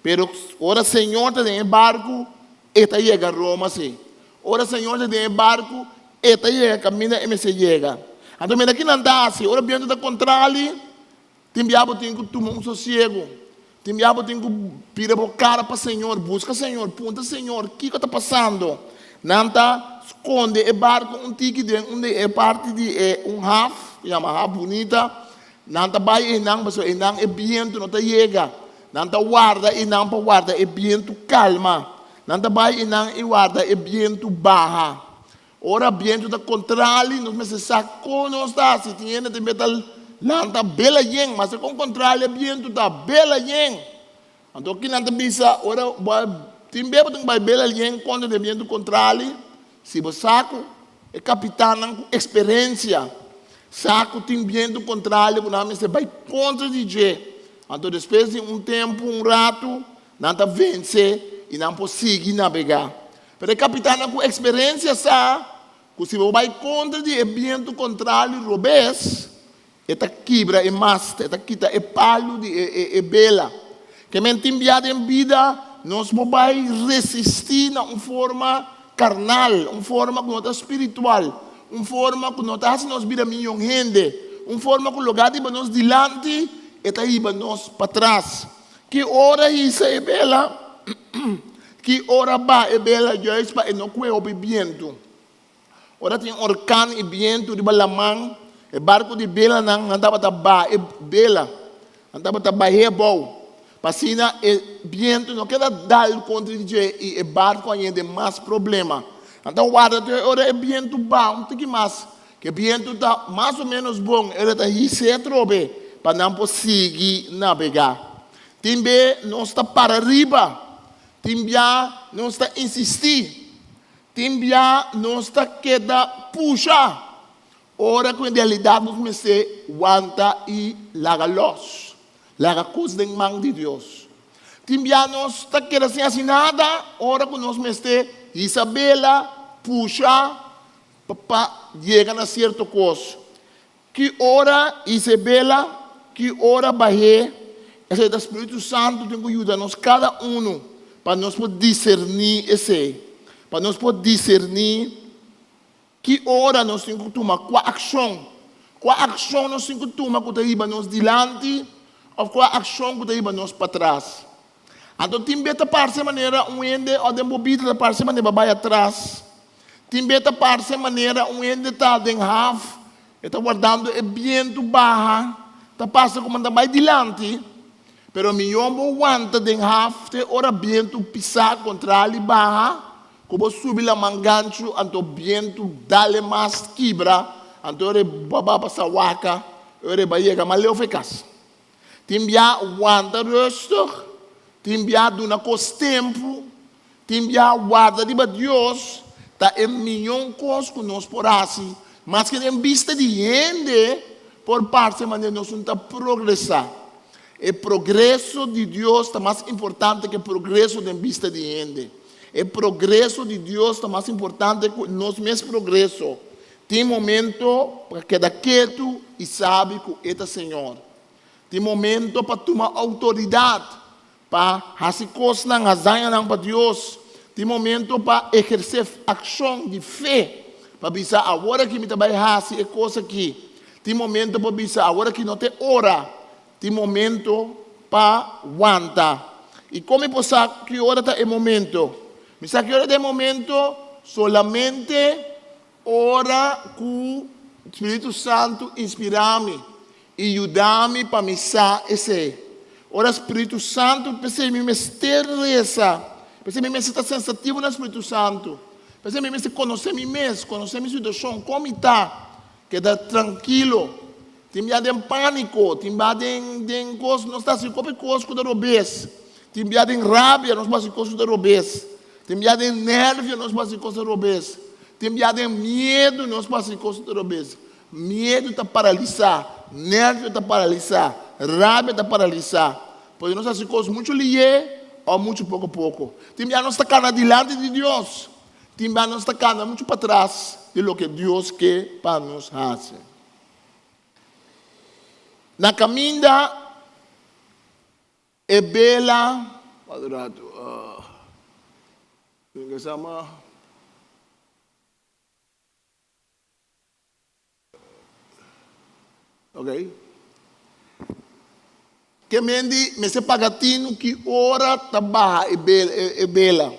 Pero ora Senhor tá em barco, eta chega a Roma sim. Ora Senhor tá em barco, eta chega caminho e me se chega. Então me daqui não dá assim, ora viento tá contrário, timbiabo tem que tomar sossego. Timbiabo tem que virar a cara para o Senhor, busca o Senhor, punta o Senhor, o que está passando? Não está esconde o barco, onde é parte de half, chama half bonita, não está vai e não, mas não é viento, não está chega, não está guarda e não para guarda, é viento calma, não está vai e não e guarda, é viento barra. Ora viento está contrário, não se sabe como não está, se tem de metal. Não está bela yen, mas com contrário, o viento está bela yen. Então, aqui não está bisa, ora, tem bela yen quando o viento contrário, se você saco, é capitão com experiência. Saco tem viento contrário, quando você vai contra de Deus. Então, depois de tempo, rato, não está vencer e não pode seguir navegar. Mas o capitão com experiência sabe que se você vai contra de viento contrário, robês, eta quebra e masta, eta quita e palo de bela. Que mente enviada em vida, nós vai resistir na uma forma carnal, uma forma que não está espiritual, uma forma que não está assim nós vida milhão gente, uma forma que o lugar de nós dilante, eta iba nós para trás. Que hora isso é bela, que hora ba é bela, já es para não coer o viento. Ora tem orcano e viento de balamang. O barco de bela não andava a ba, é bela, andava a ba é bom. Passina o viento não quer dar contra e o barco ainda tem mais problema. Então guarda, ora é viento bom, tem que mais, que o viento está mais ou menos bom, ele está aí se trobe para não conseguir navegar. Também não está para arriba, também não está insistir, também não está queda puxar. Ora, com a realidade, nós me se aguanta e larga los. Larga coisa de mão de Deus. Timbia nós está querendo assim nada. Ora, com nós me se Isabela, puxa, para chegar a certo coisa. Que ora, Isabela, que ora, Bahia, esse é o Espírito Santo tem que ajudar-nos cada um para nós poder discernir esse. Para nós poder discernir que hora nós temos que tomar, qual ação nós temos que tomar que está nós dilante, ou qual ação que está nós para trás. Então, tem beta parte maneira, ende, ou de movida parte maneira, vai atrás. Tem beta parte maneira, ende está em half, está guardando o viento barra, está passando como anda mais dilante, pero mi yombo aguanta em half, te ora viento pisar contra ali barra, como subir la mangancho, anto viento dale mais quebra, anto ore baba passa waka, ore baiega maleu fecas. Timbia aguanta rustig, timbia duna cos tempo, timbia guarda de Deus, tá em milhão cos que nós por assim, mas que em vista de gente, por parte maneira nós não tá progressar. O progresso de Deus está mais importante que o progresso em vista de gente. O progresso de Deus está mais importante que o nosso mesmo progresso. Tem momento para quedar quieto e sabe que é o Senhor. Tem momento para tomar autoridade, para fazer coisas para Deus. Tem momento para exercer ação de fé, para pensar agora que me vai fazer coisa aqui. Tem momento para pensar agora que não tem hora. Tem momento para aguentar. E como é possível que hora está o momento? Misa que hora é momento solamente ora que o Espírito Santo inspira-me e ajuda-me para missar esse. Ora Espírito Santo, pensei me esterreza, pensei me estar sensitivo no Espírito Santo, pensei me conhecer me mesmo, conhecer minha situação, como está, queda tranquilo, tem de pânico, tem de coisa, não está assim como coisa que robês, tem de rabia, não está assim coisa que robês. Tem de nervio, nós passamos coisas robês. Tem de medo, nós passamos coisas robês. Medo está paralisar, nervio está paralisar, rabia está paralisar. Porque nós fazemos coisas muito lié ou muito pouco. Tem de nós estar adiante de Deus. Tem de nós estar muito para trás de lo que Deus quer para nós fazer. Na caminha é bela, quadrado. Kasama ok que mendi me se pagatino que ora tabaha e bela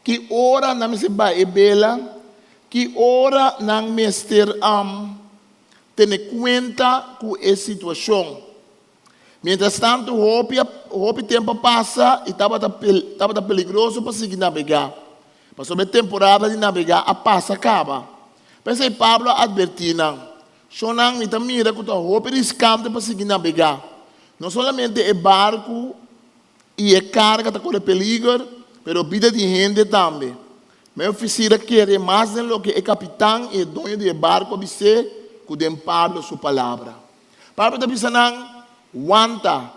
que ora na me se ba e bela que ora na mester tene cuenta com a situação. Mientras tanto, o tempo passa e estava perigoso para seguir navegar. Mas sobre a temporada de navegar, a passa acaba. Pensei Pablo advertindo, Shonang me mira que o riscante para seguir navegar. Não somente o barco e a carga está com perigo, mas a vida de gente também. Meu oficina quer mais do que o capitão e o dono do barco dizer, que Pablo su palabra. Pablo está dizendo, aguanta,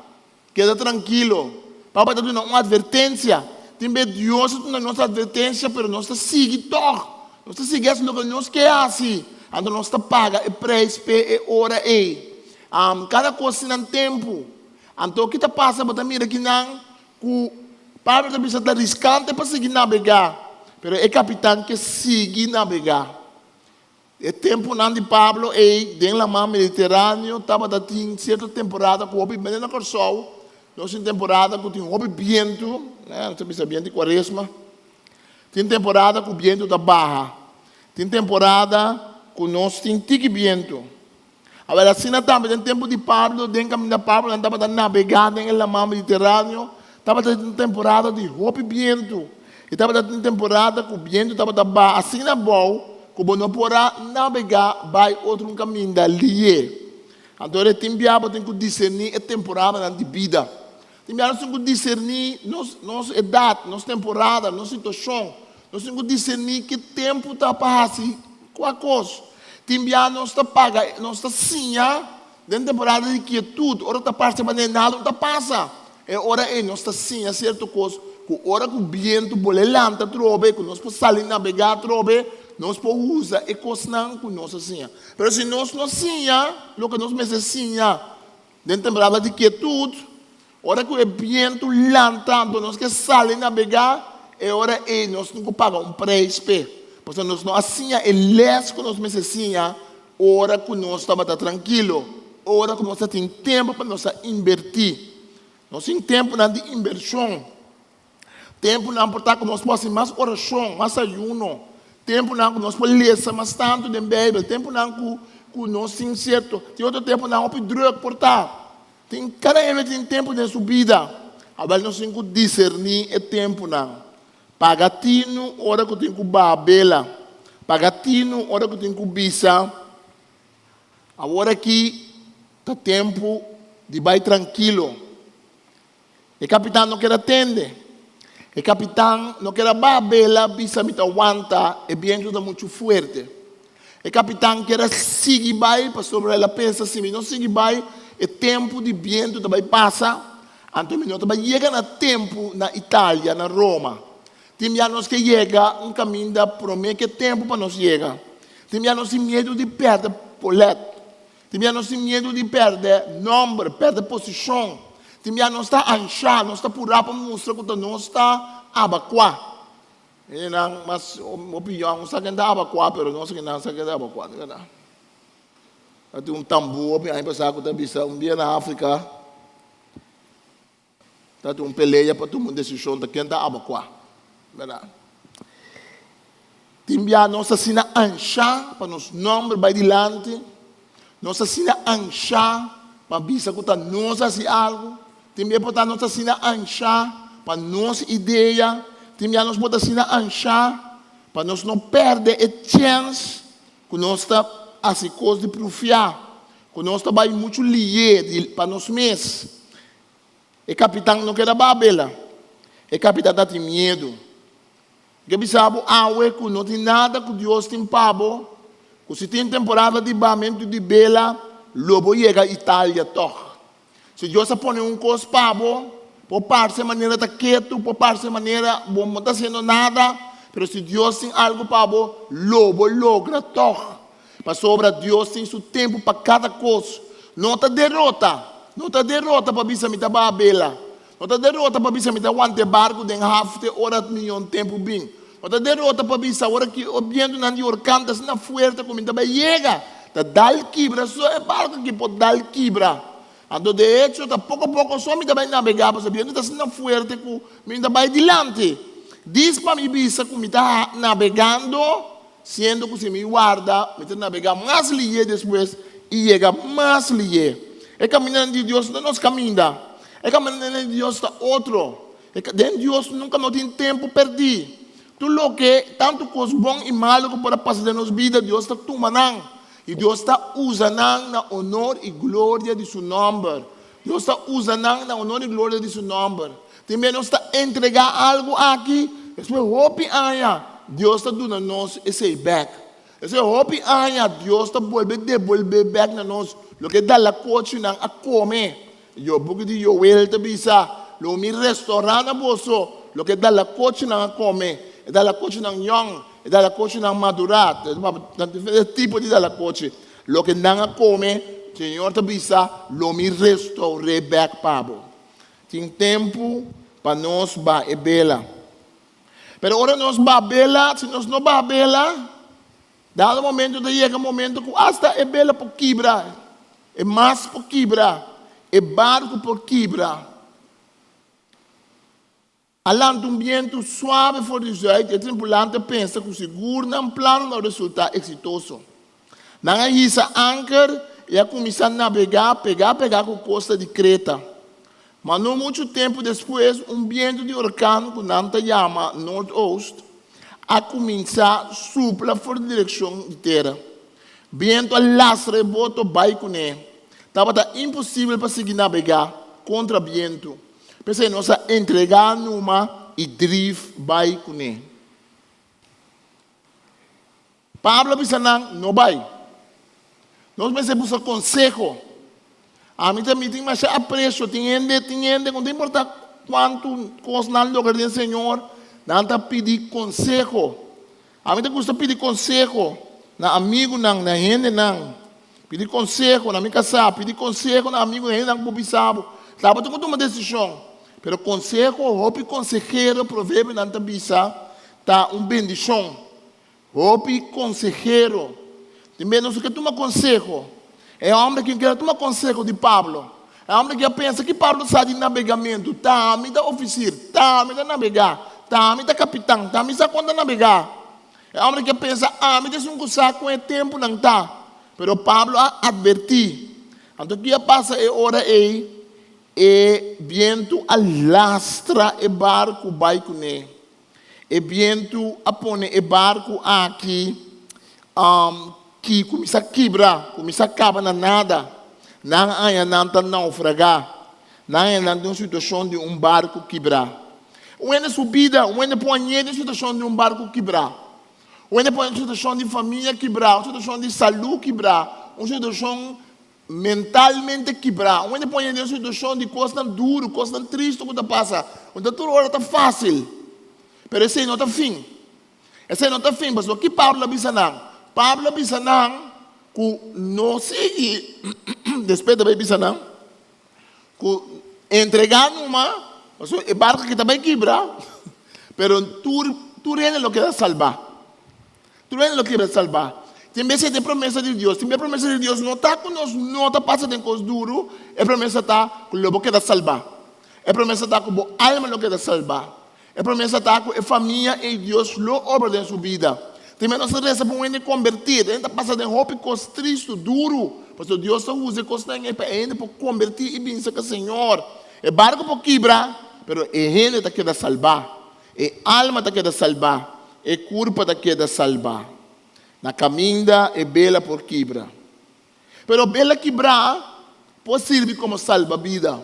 queda tranquilo. Pablo está dando uma advertência. Também Deus está dando nossa advertência, mas nós estamos seguindo todo. Nós estamos seguindo o que nós queremos. Então nós estamos pagando o preço, a hora. Cada coisa tem tempo. Então o que está passando, você mira que não, Pablo está dizendo, riscante para seguir navegar. Mas é o capitão que segue navegar. O tempo de Pablo dentro do mar Mediterrâneo, estava em certa temporada com o bem na Corsol. Nós em temporada que tem o vento, não sei se é vento de quaresma. Tem temporada que o vento da barra. Tem temporada que nós tem tique vento. Agora assim também tem tempo de Pablo, dentro do caminho de Pablo, estava navegando dentro do mar Mediterrâneo. Estava em temporada de roupa e vento. E estava em temporada que o vento estava da barra. Assim é bom, que não poderá navegar, vai outro caminho dali. Então ele tem que discernir a temporada de vida. Tem que discernir nossa idade, nossa temporada, nossa situação. Nós temos que discernir que tempo está passando, qual coisa. Tem que nós está paga, nós está sim, dentro da temporada de quietude, hora está passando, mas nada não está passando. É hora nós está sim, a certa coisa. Que hora que o vento bole lanta trobe, que nós podemos sair navegar trobe, nós podemos usar e coisa não que nós assim. Mas se nós não assim, o que nós mesmos assim, dentro da temporada de quietude, hora que o vento lanta, nós que sair navegar, é hora nós temos que pagar preço. Porque nós não assim, é less que nós mesmos assim, hora que nós estamos tranquilo, hora que nós temos tempo para nós invertir. Nós temos tempo de inversão. Tempo não importa que nós possamos mais oração, mais ayuno. Tempo não que nós podemos ler mais tanto da Bíblia. Tempo não que nós temos certo. Tem outro tempo não que droga portar. Tem cada um tem tempo de sua vida. Agora nós temos que discernir o tempo não. Pagatino, hora que tem que babela. Pagatino, hora que tem que bisa. Agora aqui está tempo de vai tranquilo. O capitão não quer atender. O capitão não quer babela, bisa me aguanta, e bem está muito forte. O capitão quer seguir vai, para sobre ela pensa assim, não seguir vai, o tempo de vento também passa, então nós também chega no tempo na Itália, na Roma. Tem anos que chega um caminho da promessa, que tempo para nós chegar. Tem anos sem medo de perder boleto. Tem anos sem medo de perder nome, perder posição. Tem não está anchado, não está por para mostrar que não está abacuá. Mas opinião, não está que está abacuá, mas não está que está abacuá. Tem tambor, aí pensar que está um dia na África, está um peleia para todo mundo decisão de quem está abacuá. Tem não está assim anchado para nos nomes vai diante, não está assim anchado para bisa que nós assim algo. Também pode nós assim anchar para nossa ideia. Também nós pode assim anchar para nós não perder a chance que nós está assim coisa de profiar, que nós está bem muito lié para nós mesmos. O capitão não quer babela. O capitão está tem medo. Que sabe que não tem nada que Deus tem pabo. Que se tem temporada de bamento de bela, lobo chega a Itália toch. Se Deus põe coisa pabo, por parte de maneira está quieto, por parte de maneira não está fazendo nada, mas se Deus tem algo pabo, lobo logra toch. Para sobre Deus tem seu tempo para cada coisa. Não está derrota para bisa me tá babela. Não está derrota para bisa me tá aguante barco de hafte hora milhão tempo bem. Não está derrota para bisa hora que o viento não de orcanta na fuerte como ainda vai chega. Tá dal quebra só é barco que pode dar quebra. Então, de hecho, pouco a pouco, só me vai navegar, porque eu não estou forte, me ainda vai adiante. Diz para mim, bisa, que me está navegando, sendo que se me guarda, me está navegando mais lié depois, e chega mais lié. É caminhando de Deus, não nos caminha. É caminhando de Deus, está outro. Dentro de Deus, nunca não tem tempo perdido. Tudo que, tanto coisa bom e mal que pode passar na nossa vida, Deus está tomando. E Deus está usando na honor e glória de seu nome. Deus está usando na honor e glória de seu nome. Também nós está entregando algo aqui. Deus está dando nós esse back. Esse hopi anya Deus tá devolver back na nós. Lo que dá la coach nang a come. Yo buki di yo wel te bisa. Lo mi restaurant na boso. Lo que dá la coach nang a come. Dá la coach nang young. Dá la coach nang madurat. Tipo di dá la coach. Lo que nang a come, Senhor te bisa, lo mi restaure back pabo. Tem tempo para nós ba e bela. Pero ora nós ba bela, se nós não ba bela, dado momento de chega momento que hasta é bela por quebra, é mais por quebra, é barco por quebra. Além de um vento suave for deserto, é importante pensar que o seguro não plano no resultado exitoso. Não é isso, anchor e começar a navegar, pegar com costa de Creta. Mas não muito tempo depois, um vento de huracão que não se chama North-Ost, a começar a supla por direção de terra. Vento lastre boto baicune. Estava impossível para seguir navegar contra vento. Pensei, nós entregar numa e drift baicune. Pablo disse, não vai. Nós precisamos buscar consejo. A mim também tem mais apreço, tem ende, não importa quanto coisa não lugar do Senhor, não está pedir consejo. A mim gusta pedir consejo na amigo não, na gente não. Pedir consejo na minha casa, pedir consejo na amigo na gente não bobisabo. Sabe, tu toma decisão. Pero consejo, hopi consejero, provérbio não está bisa, tá bendição. Hopi consejero. Também não sei que toma consejo. É homem que quer tomar conselho de Pablo. É homem que pensa que Pablo sabe de navegamento. Tá, me dá oficial. Tá, me dá navegar. Tá, me dá capitão. Tá, me dá conta navegar. É homem que pensa, me dá um coisa com o tempo não tá. Pero Pablo advertiu. Então, o que passa é hora aí. E vento alastra o barco vai com ele. E vento apone o barco aqui. Que começa a quebrar, começa a acabar na nada, não há nada naufragar, não há nada uma situação de um barco quebrar. Uma subida, uma põe na situação de um barco quebrar, uma põe na situação de família quebrar, uma situação de saúde quebrar, uma situação mentalmente quebrar, uma põe na situação de coisa dura, coisa triste que passa, onde toda hora está fácil, mas esse não está fim, esse não está fim, mas o que Paulo avisa não? Pablo bisa que não sei, depois também bisa que entregar numa, o barco que também quebra, pero tu eres lo que vai salvar. Tu eres lo que vai salvar. Tem vezes de promessa de Deus, tem promessa de Deus não está com nós, não está passando em coisas duras, a promessa está com o que vai salvar. A promessa está com a alma lo que vai salvar. A promessa está com a família e Deus lo obra em sua vida. Também nós recebemos um convertido, ainda passa de roupa coisa triste, duro, porque Deus usa coisa ainda para convertir e pensar que o Senhor é barco para quebrar, mas a gente está querendo salvar, a alma está querendo salvar, a corpo está querendo salvar. Na caminhada é bela por quebrar, mas bela quebrar pode servir como salva-vida.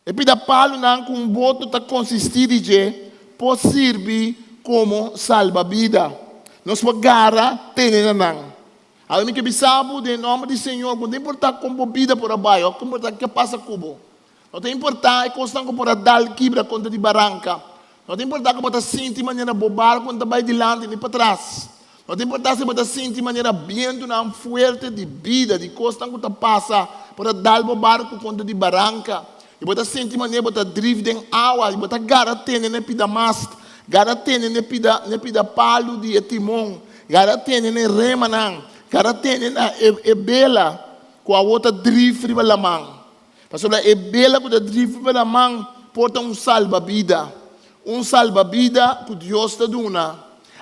E para Paulo não com um voto está consistir de pode servir como salva-vida. Nós pagara tem não. A mim que bisabo de nome do Senhor, não importa como vida por abaixo, não importa que passa cubo. Não tem importar é constante por dar quebra contra de barranca. Não tem importar que você sente maneira bobar quando vai de lado e para trás. Não tem importar se você sente maneira vento não forte de vida, de constante que passa por dar bobar contra de barranca. E você sente maneira você drift em água, e você garante na pida mast. Garatene ne pida palo de timão, garatene ne rema não, garatene na é bela com a outra drift pela mão. Porque é bela com a drift pela mão porta salva-vida que Deus te dá.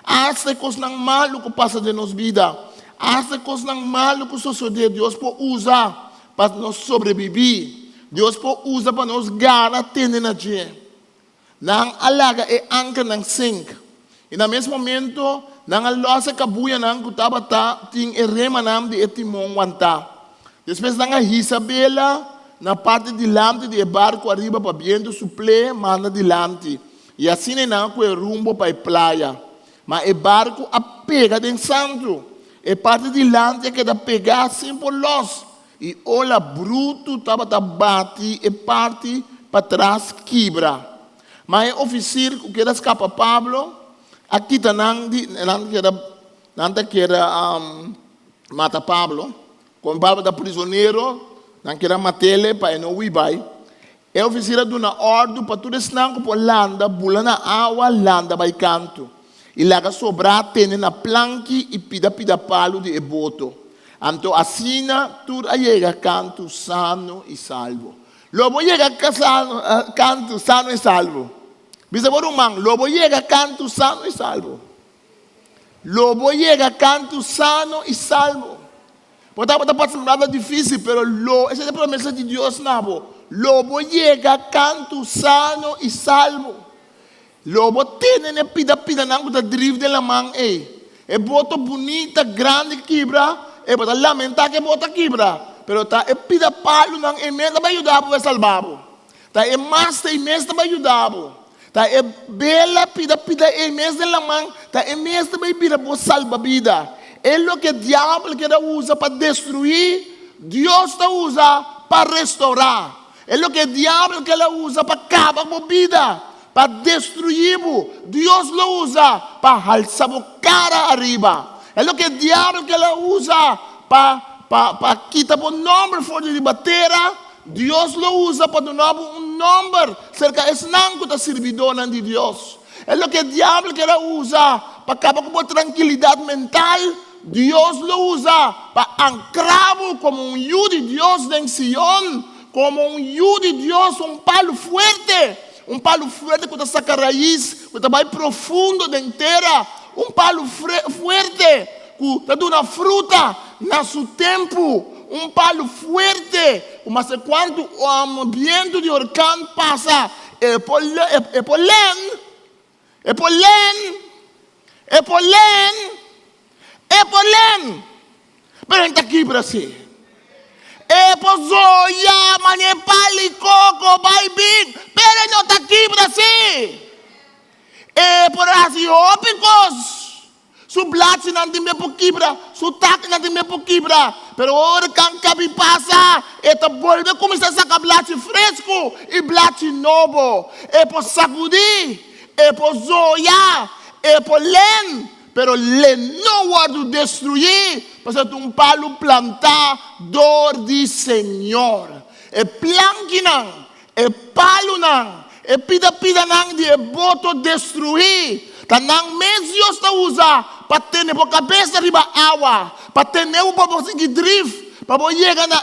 Hasta coisa não malo que passa de nossa vida, hasta coisa não malo que sucede, Deus pode usar para nós sobreviver, Deus pode usar para nós garatene na gente. Nang alaga angka ng sink. E no mesmo momento, nang alosa kabuya nang kutabata, ting rema nam de etimong wanta. Depois nang Isabela, na parte de lante de barco arriba para viento suple, manda de lante. E assim nang ko rumbo para a praia. Mas o barco apega de santo. E parte de lante que dá pegar assim por los. E olha, bruto estava a bater e parte para trás quebra. Mas o oficial que era escapa Pablo, aqui está não quer mata Pablo, como Pablo está prisioneiro, não quer matar ele para não ir vai. E o oficial deu uma ordem para todos os que por landa, bula na água, landa vai canto. E lá que sobrar, tem na planque e pida palo de boto. Então, assim, tudo chega canto sano e salvo. Lobo chega canto sano e salvo. Bisa por lobo chega canto sano e salvo. Lobo chega canto sano e salvo. Pode ser nada difícil, mas essa é a promessa de Deus, não. Lobo chega canto sano e salvo. Lobo tem na pida não da drive de la mão é boto bonita grande quebra é para lamentar que bota quebra pero tá é pida palo não é mesmo para ajudar para salvar tá é master e mesmo para ajudar tá é bela pida é mesmo de la mão tá é mesmo para ir para salvar vida é o que o diabo que usa para destruir Deus está usa para restaurar é o que o diabo que usa para acabar com a vida para destruir, Deus lo usa para alçar a cara arriba. É o que o diabo que ela usa para quitar o nome fora de bateria. Deus lo usa para dar um nome cerca de não da servidora de Deus. É o que o diabo que ela usa para acabar com a tranquilidade mental. Deus lo usa para ancrar como um hijo de Deus em Sion, como um hijo de Deus, um palo forte. Um palo forte que saca raiz, que vai profundo dentro terra. Um palo forte que dá uma fruta no seu tempo. Um palo forte, mas quando o ambiente de orcão passa, é pollen. Pero está aqui para si. E pozoia, manepali, coco, baibin, pero não está aqui para si. E por asiópicos, su blati não tem por quebra, su tac não tem por quebra, pero ora can cabi passa, e tá volve começar a sacar blati fresco e blati novo. E por sacudir, e por zoia, e por len. Pero le não guardo destruir, porque é um palo plantador de Senhor. É planque não, é palo não, é pida não de boto destruir. Tá não mesmo Deus está usa para ter a cabeça riba água, para ter o para conseguir drift, para chegar na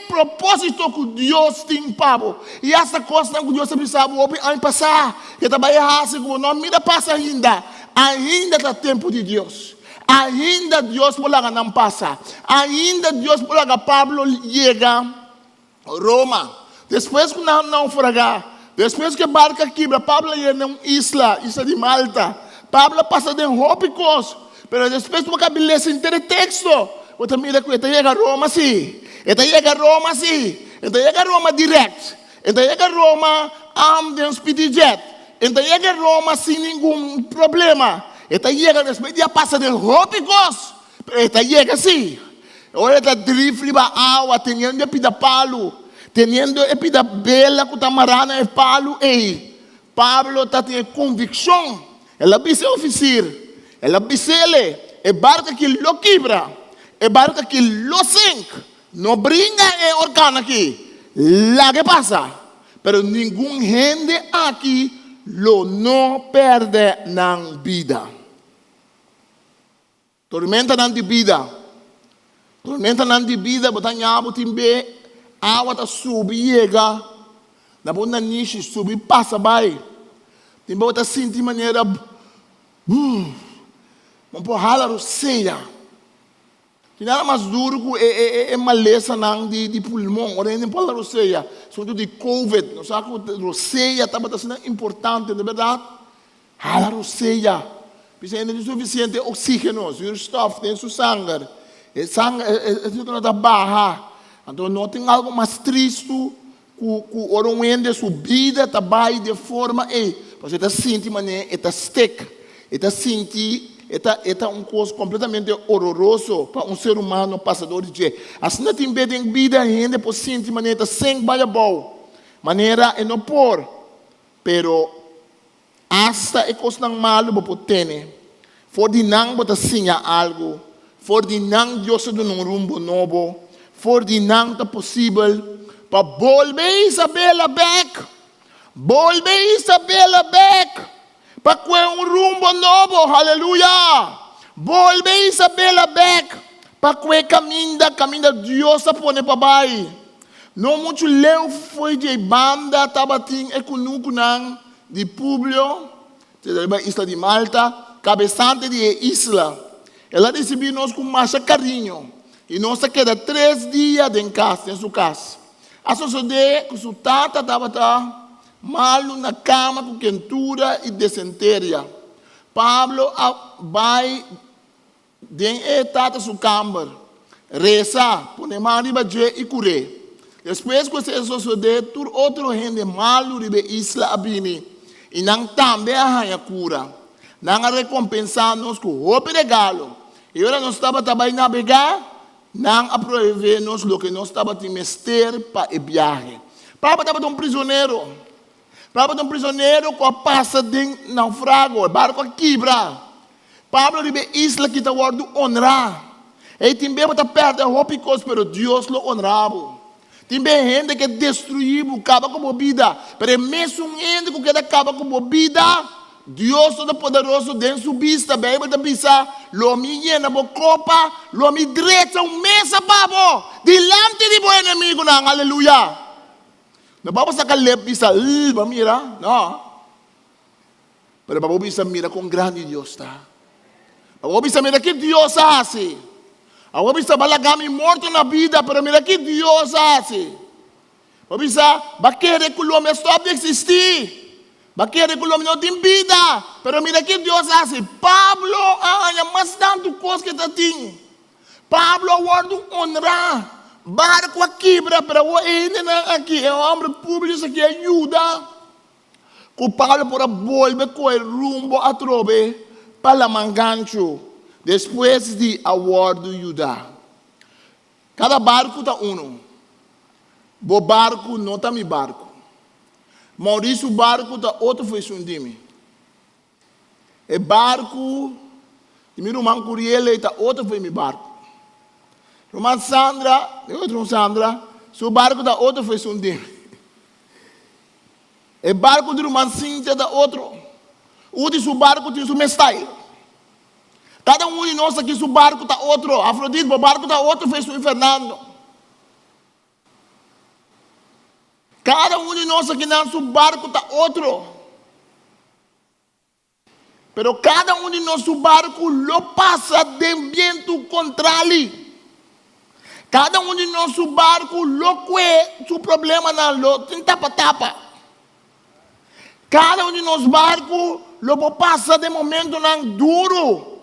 propósito que Deus tem para. E essa coisa que Deus precisa ano passar, que trabalha assim como não mira passa ainda. Ainda está tempo de Deus. Ainda Deus por lá não passa. Ainda Deus por lá Pablo chega a Roma. Depois que não naufragar, depois que a barca quebra, Pablo chega numa isla de Malta. Pablo passa de Rópicos. Mas depois de uma beleza inteira texto. Você mira que ele chega a Roma sim. Ele chega a Roma sim. Ele chega a Roma direto. Ele chega a Roma de um speedjet. Então chega a Roma sem nenhum problema. Então chega depois de passar de Rópicos. Então chega assim. Olha, está drible para água, tendo pida palo, tendo pida bela com tamarana e palo. Ei, Pablo está tendo convicção. Ela disse oficial. Ela disse ele. É barca que lo quebra. É barca que lo sink. Não brinca e orcana aqui. Lá que passa. Pero nenhum gente aqui lo não perde na vida. Tormenta na vida. Tormenta na vida, botan abo timbe, água tá subir chega. Na bunda niche subir passa vai. Timbe botar sentir maneira não pode ralar o ceia. Que nada mais duro que é maleza de pulmão. Ora, não pode ralar o ceia. Sobre de COVID, não sabe que o ceia estava sendo importante, não é verdade? Ralar o ceia. Porque ainda não é suficiente oxígeno, zuurstof, tem seu sangue. E sangue não está barra. Então não tem algo mais triste que o oroende, sua vida está de forma você está sentindo maneira, está stick. Esta senti, esta um coisa completamente horroroso para um ser humano passador de dia. Assim não tem bem em vida ainda por sentir maneira sem baia bom, maneira é não por, pero hasta é coisa não malo para ter, for de não botar sim algo, for de não Deus de um rumbo novo, for de não tá possível para volver Isabela back, volver Isabela back. Para que um rumbo novo, aleluia. Volve Isabela back. Para que caminha Deus a pôr para baixo. Não muito leu foi de banda, tabatim, econuco de Publio, da isla de Malta, cabeçante de isla. Ela recebeu nós com mais carinho. E nós queda 3 dias em sua casa. A sociedade, com sua tata, estava malo na cama com quentura e desenteria. Pablo vai dentro sua cama, reza, põe mão riba e cure. Depois que você sucede, tur outro gente malo riba isla abini e não também a cura. Não recompensar nos com o regalo. E agora nós estava também navegar, não aproveitar nos lo que nós estava de mester para o viagem. Pablo estava um prisioneiro. Pablo um prisioneiro que passa de naufrago, o barco quebra. Pablo ribe isla que está guardo honrar. E também está perto de hópicos, pero Deus lo honrava. Também gente que destruiu, acaba com a vida. Pero mesmo gente que acaba com a vida, Deus Todo-Poderoso dentro sua vista, bem, está vista, lo me llena a copa, lo me direita mesa, pabo, delante de bom inimigo, aleluia. Não vamos sacar lep bisa, mira, não. Pero vamos bisa mira com grande Deus tá. Vamos bisa mira que Deus hace. Vamos bisa balagami morto na vida, pero mira que Deus hace. Vamos bisa baquere que o homem stop de existir. Baquere que o homem não tem vida, pero mira que Deus hace. Pablo, mas tanto coisa que tá tem. Pablo guarda honrar. Barco a quebra, para o aqui é um homem público que ajuda. O Paulo para volver com o rumbo a trove para Mangancho. Depois de awardo Judá. Cada barco está um. O barco não está meu barco. Maurício barco está outro foi sundime. O barco de meu irmão Curiele está outro foi meu barco. Irmã Sandra, seu barco da outro foi sundim. O barco de irmã Cíntia da outro. O de seu barco tem seu mestai. Cada um de nós aqui, seu barco da outro. Afrodite, o barco da outro foi seu Fernando. Cada um de nós aqui, seu barco da outro. Pero cada um de nós, seu barco, lo passa de vento contrário. Cada um de nosso barco, louco é seu problema na luta, tem tapa-tapa. Cada um de nossos barcos, logo passa de momento não duro.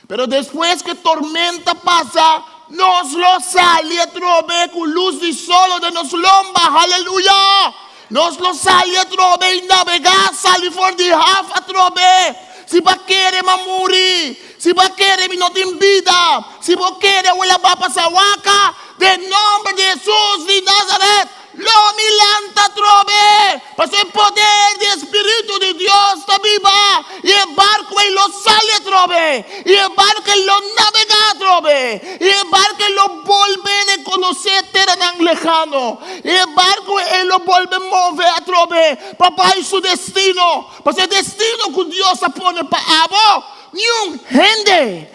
Pero depois que tormenta passa, nós lo sale a trove com luz de sol de nos lomba, aleluia. Nós lo sale a trove e navegar, sale for de half a trove. Se vai querer mamuri, se vai querer não tem vida, se vai querer ela vai passar waka, de nome de Jesus de Nazaré, lo milanta trove, mas o poder do Espírito de Deus está viva, e o barco ele lo sale trove, e o barco ele lo navega trove, e o barco ele lo volve a conhecer terra não lejano, e o barco ele lo volve a mover a trove, para ir seu destino, mas o destino que Deus põe para abo, nenhum gente,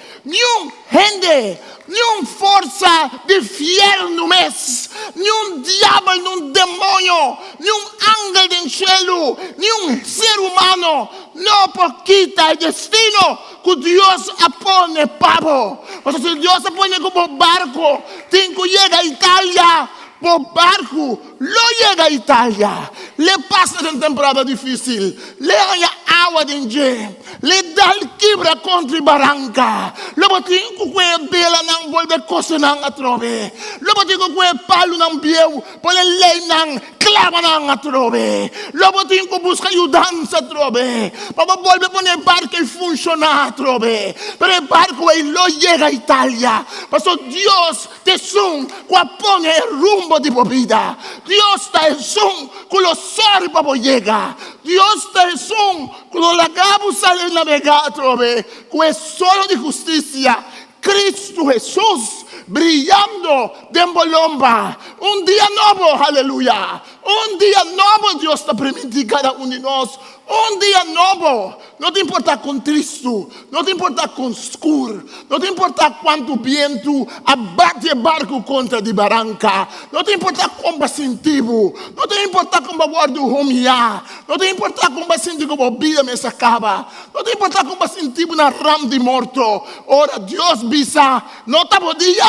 nenhuma força de fiel no mês, nenhum diabo, nenhum demônio, nenhum ángel do cielo, nenhum ser humano não pode quitar o destino que Deus põe para. Mas se Deus põe como barco, tem que chegar a Itália. O barco lo llega a Itália, le passa uma temporada difícil, le ganha água de engenho, le dá quebra contra barranca, logo tem que o bela não volve coisa não a trove, logo tem que o palo não bieu, põe lei não problema na trobe. Lobo tem que buscar ajudança trobe. Para volver para o barco e funcionar trobe. Pero o barco aí não chega a Itália. Pastor, Deus te son põe o rumbo de vida. Deus te son com o sorri para chegar. Deus te son com o lagabo sale navegar trobe. Com o solo de justiça. Cristo Jesús brillando de Bolomba. Un día nuevo, aleluya. Un día nuevo Dios te permite cada uno de nosotros. Un día nuevo. No te importa con tristo, no te importa con escuro, no te importa cuánto viento abate el barco contra de barranca, no te importa cómo va sentivo, no te importa cómo va guardo homia, no te importa cómo va sentivo como vida me sacaba, no te importa cómo va sentivo una ram de muerto. Ora Dios visa, no te podía.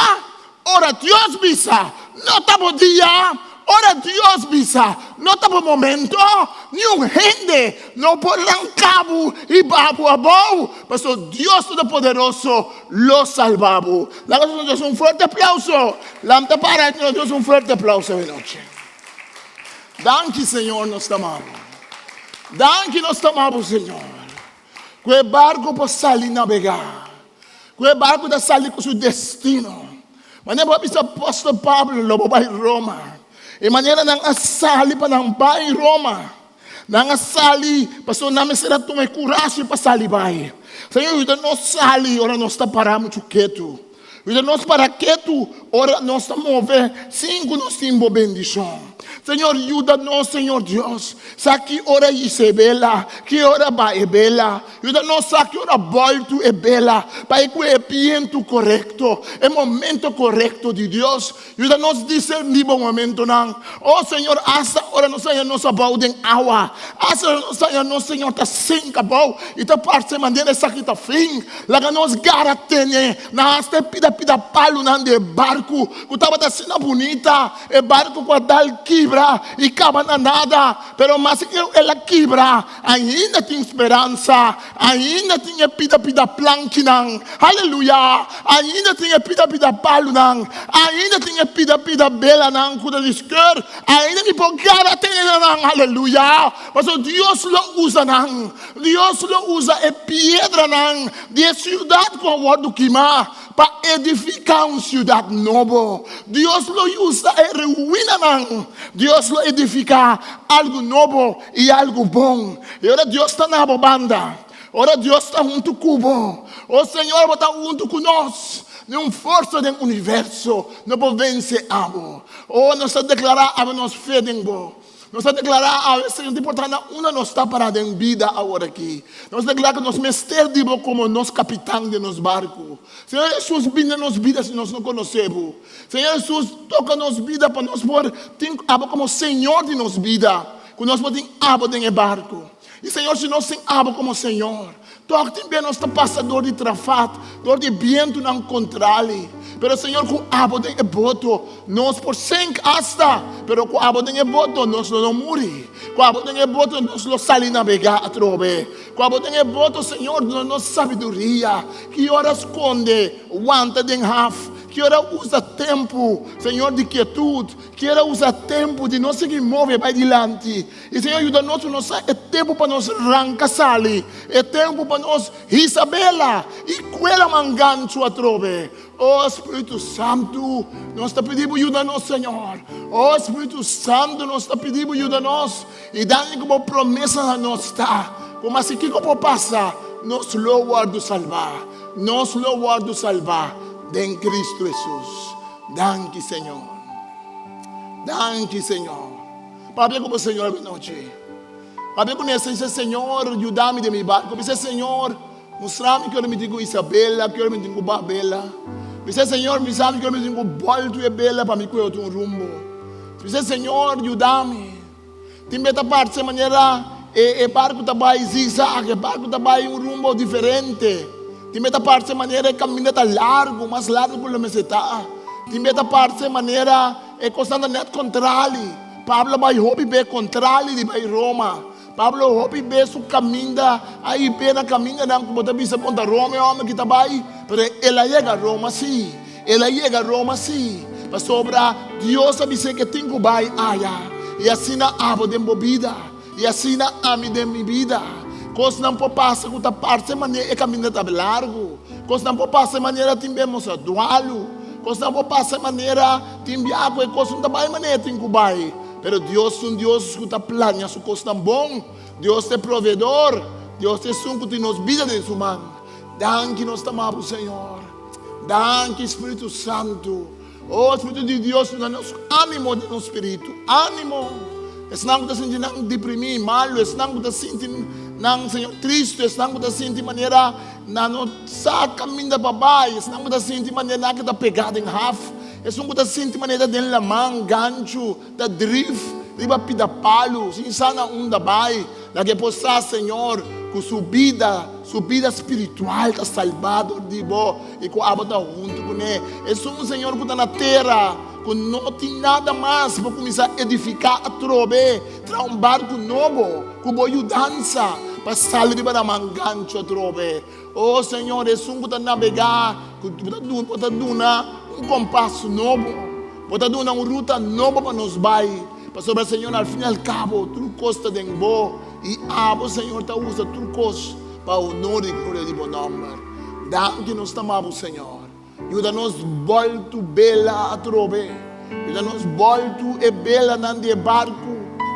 Ora Dios visa, no te podía. Ora Dios visa, no está por momento, ni un gente, no por cabo y babu abou, pero Dios Todopoderoso lo salvaba. La cosa Dios un fuerte aplauso. La para Dios un fuerte aplauso de noche. Danke Señor nos amamos. Danke nos amamos Señor. Que barco può salir navegar. Que barco da salir con su destino. Mas não é o apóstolo Pablo lo vai Roma. E maneira nang asali pa ng bay Roma. Nang asali, pastor namin sila tumay kurasyo pa salibay. Senhor, ajuda nós sali, ora nós está paramos quieto. Ajuda nós para quieto, ora nós está mover, cinco nós temos bendição. Senhor, ajuda-nos, Senhor Deus. Sa que ora Isabela, que ora Baebela. Ajuda-nos, sa que ora volto e bela. Para que o piento correto, o momento correto de Deus. Ajuda-nos discernir o momento não. Oh, Senhor, essa hora não Senhor nos abau de água. Essa hora não Senhor tá sem cabau. E tá parte de maneira essa que tá fim. Laga nos garatene. Na haste pida palo nan de barco. Que tava tá sendo bonita. E barco com a dal quebra. E acaba na nada, pero mas ela quebra, ainda tem esperança, ainda tem pida plankinang, aleluia, ainda tem pida palo nang, ainda tem pida bela nang, kuda discur, ainda me pogara tem nang, aleluia, mas Deus lo usa nang, Deus lo usa e piedra nang, de cidade com o word quima, para edificar uma cidade nova. Deus lo usa e ruína nang. Deus lo edifica algo novo e algo bom. E ora Deus está na banda. Ora Deus está junto com o Senhor está junto conosco. Não força do universo não pode vencer amo. Oh, nós está declarar a nós fé em Deus. Nós está declarar a Senhor de portanto uma nós está parada em vida agora aqui. Nós declara que nós mestre de como nós capitão de nos barco. Senhor Jesus vinda nos vidas se nós não conhecemos. Senhor Jesus toca nos vida para nós poder ter como Senhor de nos vida. Que nós podemos abo em barco. E Senhor, se nós temos abo como Senhor, toca também nós está passador de trafat, dor de viento não controle. Pero Senhor, com abo de boto, nós por sem hasta, pero com abo de boto, nós não morre. Com abo de boto, nós não saímos navegar a trove. Com abo de boto, Senhor, nós sabedoria, que ora esconde, aguanta de half, que ora usa tempo, Senhor, de quietude, que ora usa tempo de não seguir mover para adiante. E Senhor, ajuda-nos, é tempo para nós arrancar sali, é tempo para nós Isabela, e quella manganço a trove. Oh Espírito Santo, nós te pedimos ajuda-nos, Senhor. Oh Espírito Santo, nós te pedimos ajuda-nos. E dá-nos como promessa a nós está. Como assim que como passa, nós lo guardo salvar. Nós lo guardo salvar. Em Cristo Jesus. Danke, Senhor. Danke, Senhor. Papai como Senhor de noite. Papai com esse Senhor, ajuda-me de me barco. Como esse Senhor, mostra-me que eu me digo Isabela, que eu me digo Babela. Dice Senhor, me sabe que eu me digo volto e bela para me cuidar um rumo. Dice Senhor, ajuda-me. Tem beta parte de maneira e barco também zigzag, barco também rumo diferente. Tem beta parte de maneira caminhada largo, mais largo que o meseta. Tem beta parte de maneira constantemente controle. Pablo vai hobby be controle de vai Roma. Pablo hobby be su caminha aí be na caminha não como tá bisa ponta Roma é homem que tá vai, pero ela chega a Roma sim. Ela chega a Roma sim. Para sobra Deus sabe que tem que vai allá. E assim na abo de vida. E assim na ame de minha vida. Coisa não pode passar com a parte maneira, é caminho tá largo. Coisa não pode passar maneira, timbemos a dualo. Coisa não pode passar maneira, timbiago, e coisa não tá bem maneira, tincubai. Pero Deus é um Deus que está planeando sua coisa tão bom. Deus é provedor. Deus é um que nos vida de sua mão. Danke nós amamos, Senhor. Danke, Espírito Santo. Oh, Espírito de Deus, nos ânimo de nosso espírito. Ânimo. Esse não está sentindo deprimido, malo. Esse não está sentindo, Senhor, triste. Esse não está sentindo maneira, não saca caminho da babai. Esse não está sentindo maneira que está pegado em half. Esse não está sentindo maneira de lamang, gancho, da drift, riba pida palo. Sim, sana da bai. Na que possa, Senhor, com subida espiritual está salvado de bo e com a abota junto com ele. É só um Senhor que está na terra, que não tem nada mais para começar a edificar a trove, para um barco novo, com boa dança, para sair para mangancho a trove. Oh Senhor, é só um que está navegar, que está dando um compasso novo, está dando uma ruta nova para nos vai. Para sobre Senhor, al fim e al cabo, tudo costa de bo. E abo, Senhor, está usa tudo costa para o honor e glória de bom nome. Danke nós amamos, Senhor. Ajuda-nos volto bela a trove. Ajuda-nos volto e bela nande barco.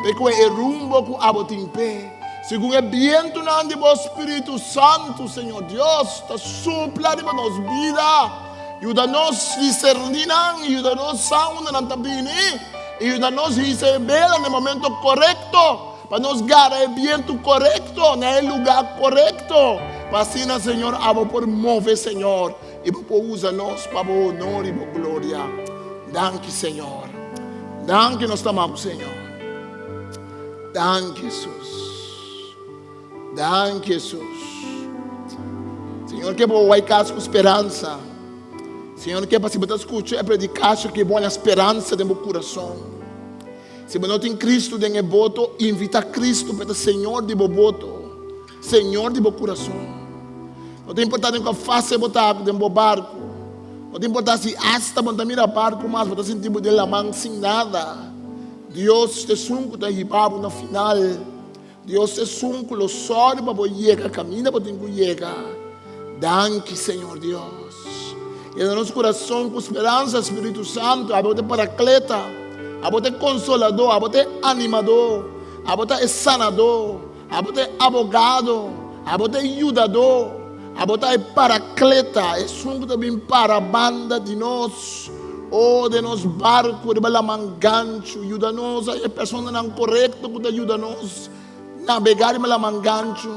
Porque é rumbo que abo tem pé. Segundo é viento nande o Espírito Santo, Senhor Deus, está sopla de nos vida. Ajuda-nos discernir, ajuda-nos sound na tabini. Ajuda-nos receber no momento correto. Para nos dar o viento correto, no lugar correto. Para assim, Senhor, abo por mover, Senhor. E por usar-nos para o honor e a glória. Danke, Senhor. Danke, nós amamos, Senhor. Danke, Jesus. Danke, Jesus. Senhor, que bom vai casar com esperança. Senhor, que para se você escutar e predicar, que boa esperança no meu coração. Se você não tem Cristo dentro do voto, invita Cristo para o Senhor de meu voto, Senhor de meu coração. Não tem importância em que faça botar dentro do barco. Não tem importância se hasta você mira barco, mas você sentir de la mão sem nada. Deus te sunco da ribabo no final. Deus te sunco lo sole para você chegar, caminha para você chegar. Danke, Senhor Deus. E no nosso coração com esperança, Espírito Santo, abre o paracleta. Abote consolador, abote animador, abote sanador, abote abogado, abote ajudador, abote paracleta, é sungo também para a banda de nós, ou de nos barcos, de balamangancho, ajuda-nos, a pessoa não correta que ajuda-nos, navegar de balamangancho,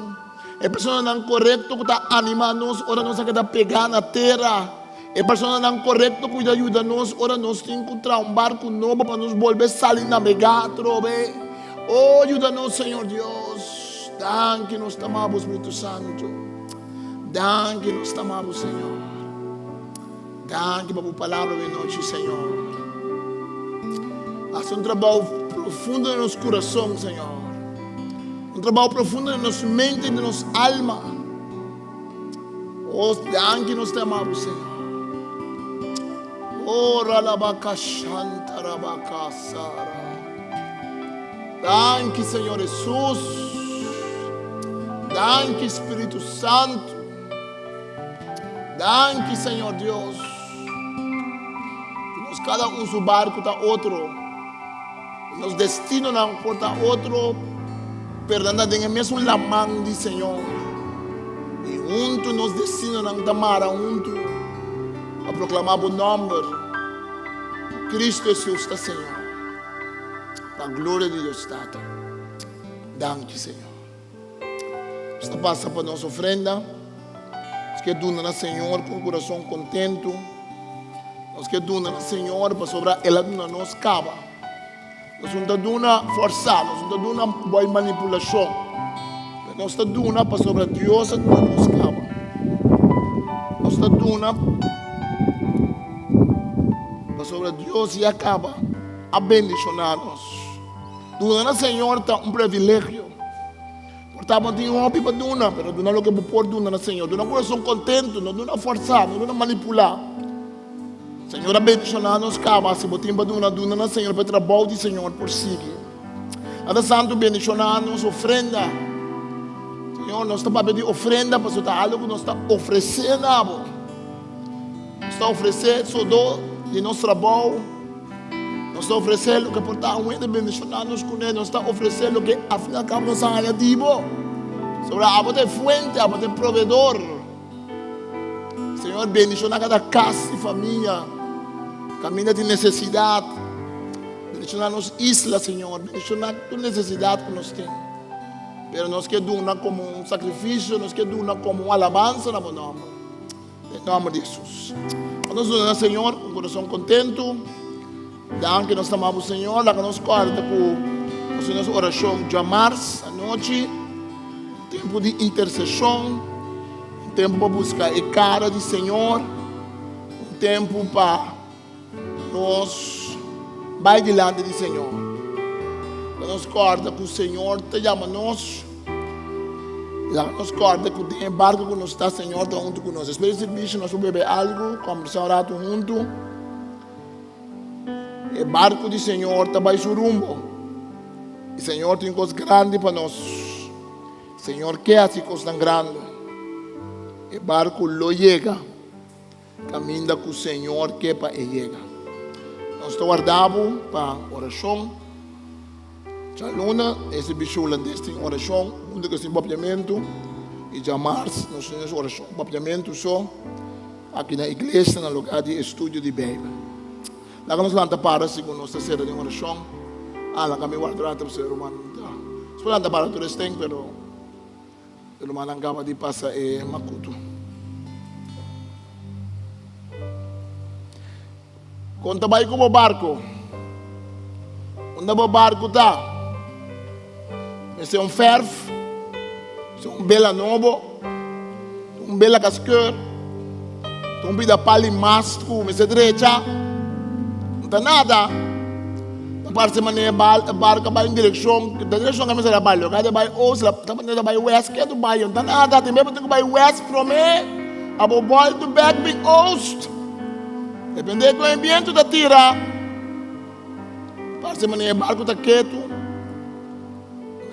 a pessoa não correta que anima-nos, ora nós que pegar na terra. E pessoa não correta que ajuda-nos, ora nós temos que encontrar um barco novo para nos volver a sair navegar, trove. Oh, ajuda-nos, Senhor Deus. Danke, nós amamos, Espírito Santo. Danke, nós amamos, Senhor. Danke pela palavra de noite, Senhor. Faz um trabalho profundo no nosso coração, Senhor. Um trabalho profundo na nossa mente e na nossa alma. Oh, danke, nós amamos, Senhor. Ora la bacachanta rabacasara. Danke, Senhor Jesus. Danke, Espírito Santo. Danke, Senhor Deus. Nós cada seu barco está outro. Nos destino não porta outro. Perdão, tem mesmo la mão de Senhor. E junto nos destino não tamara junto. A proclamar o nome Cristo Jesus está, Senhor. A glória de Deus está. Danke, Senhor. Esta passa para nossa ofrenda. Nós que dona Senhor com o coração contento. Nós que dona Senhor para sobrar ela dona nos cava. Nós não está dona forçar, nós não está dona boa manipulação. Nós está dona para sobrar Deus a nos cava. Nós está dona sobre Deus e acaba a bendicionar-nos. Dona Senhor está um privilégio. Portanto, tem um hobby para dona, mas dona lo que por dona Senhor. Dona coração contento, não dona forçar, não dona manipular. Senhor, a bendicionar-nos, acaba. Se botem para dona Senhor, para trabalho de Senhor por seguir. Padre Santo, bendicionar-nos, ofrenda. Senhor, nós estamos pedindo ofrenda para soltar algo que nós estamos oferecendo. Nós estamos oferecendo só de nosso trabalho. Nós estamos oferecendo o que portar muito bendicionar-nos com ele. Nós estamos oferecendo o que, afinal de contas, nós estamos ganhando. Sobre a boa fonte, a boa provedor. Senhor, bendicionar cada casa e família. Caminho de necessidade. Bendicionar nos islas, Senhor. Bendicionar toda necessidade que nós temos. Mas nós queremos como um sacrifício, nós queremos como uma alabança no nome. Em nome de Jesus. Nós oramos, Senhor, com o coração contente. Dá que nós amamos o Senhor. Dá que nós corta com a nossa oração de março, à noite. Tempo de intercessão. Tempo para buscar a cara do Senhor. Tempo para nós vai diante do Senhor. Nós corda que o Senhor te chama nós. Nós corda que tem barco que nós está, Senhor, está junto conosco. Espero esse bicho, nós vamos beber algo, conversar um rato junto. O barco do Senhor está vai seu rumo. O Senhor tem coisas grandes para nós. O Senhor quer as coisas tão grandes. O barco lo chega. Caminha com o Senhor quer para ele chegar. Nós estamos guardando para oração. Já luna, esse bicho holandês tem oração, onde que tem papiamento. E já março, nós temos oração, papiamento só. Aqui na igreja, no lugar de estudo de Bíblia. Lá que nós vamos para, segundo nossa série de oração. Lá kami guardar para ser humano. Nós vamos para todo este tempo, pero o humano acaba de passar makuto. Conta vai como barco. Onde o barco está? Esse é um ferro, esse é um bela novo, um bela casqueur, um bida palimástico, mas é direita, não está nada. Não parece maneira a barca vai em direção, da direção que a mesa trabalha, cada vai oeste, da maneira vai west, que é do bairro, não está nada. Tem mesmo que vai west from me, a boy to back big oast. Depende do ambiente da tira. Parece maneira barco está quieto.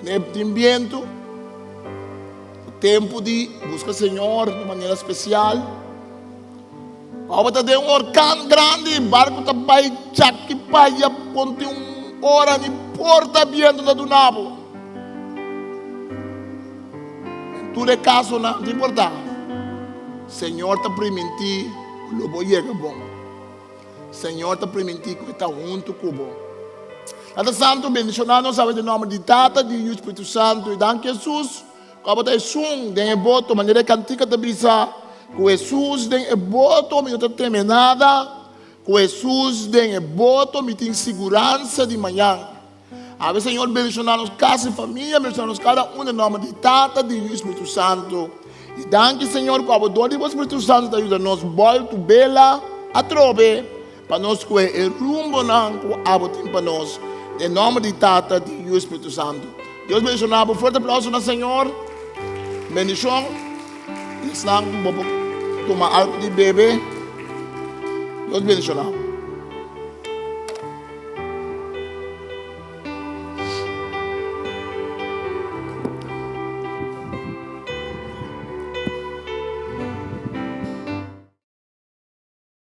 Nesse ambiente, o tempo de buscar o Senhor de maneira especial. Agora tem um orcão grande, o barco está vai chaque paia, ponte hora de porta aberta do nabo. Em todo caso, não importa. O Senhor está permitindo que o lobo chegue bom. O Senhor está permitindo que está junto com o bom. Padre Santo, bendicionado, sabe do nome de Tata, de Espírito Santo, e danke Jesus. Como tem som, tem boto, maneira cantica da bisa, com Jesus, tem boto, me não tem nada, com Jesus, tem boto, me tem segurança de manhã. Ave Senhor, bendicionado, casa e família, bendicionado, cada um em nome de Tata, de Espírito Santo. E danke, Senhor, com a dor do Espírito Santo, ajuda nós, volta, bela, a trove, para nós, com o rumbo, com a botim para nós. Em nome de Tata, de Espírito Santo. Deus bendicionar. Um forte aplauso no Senhor. Bendição. Islam, tomar algo de bebê. Deus bendicionar.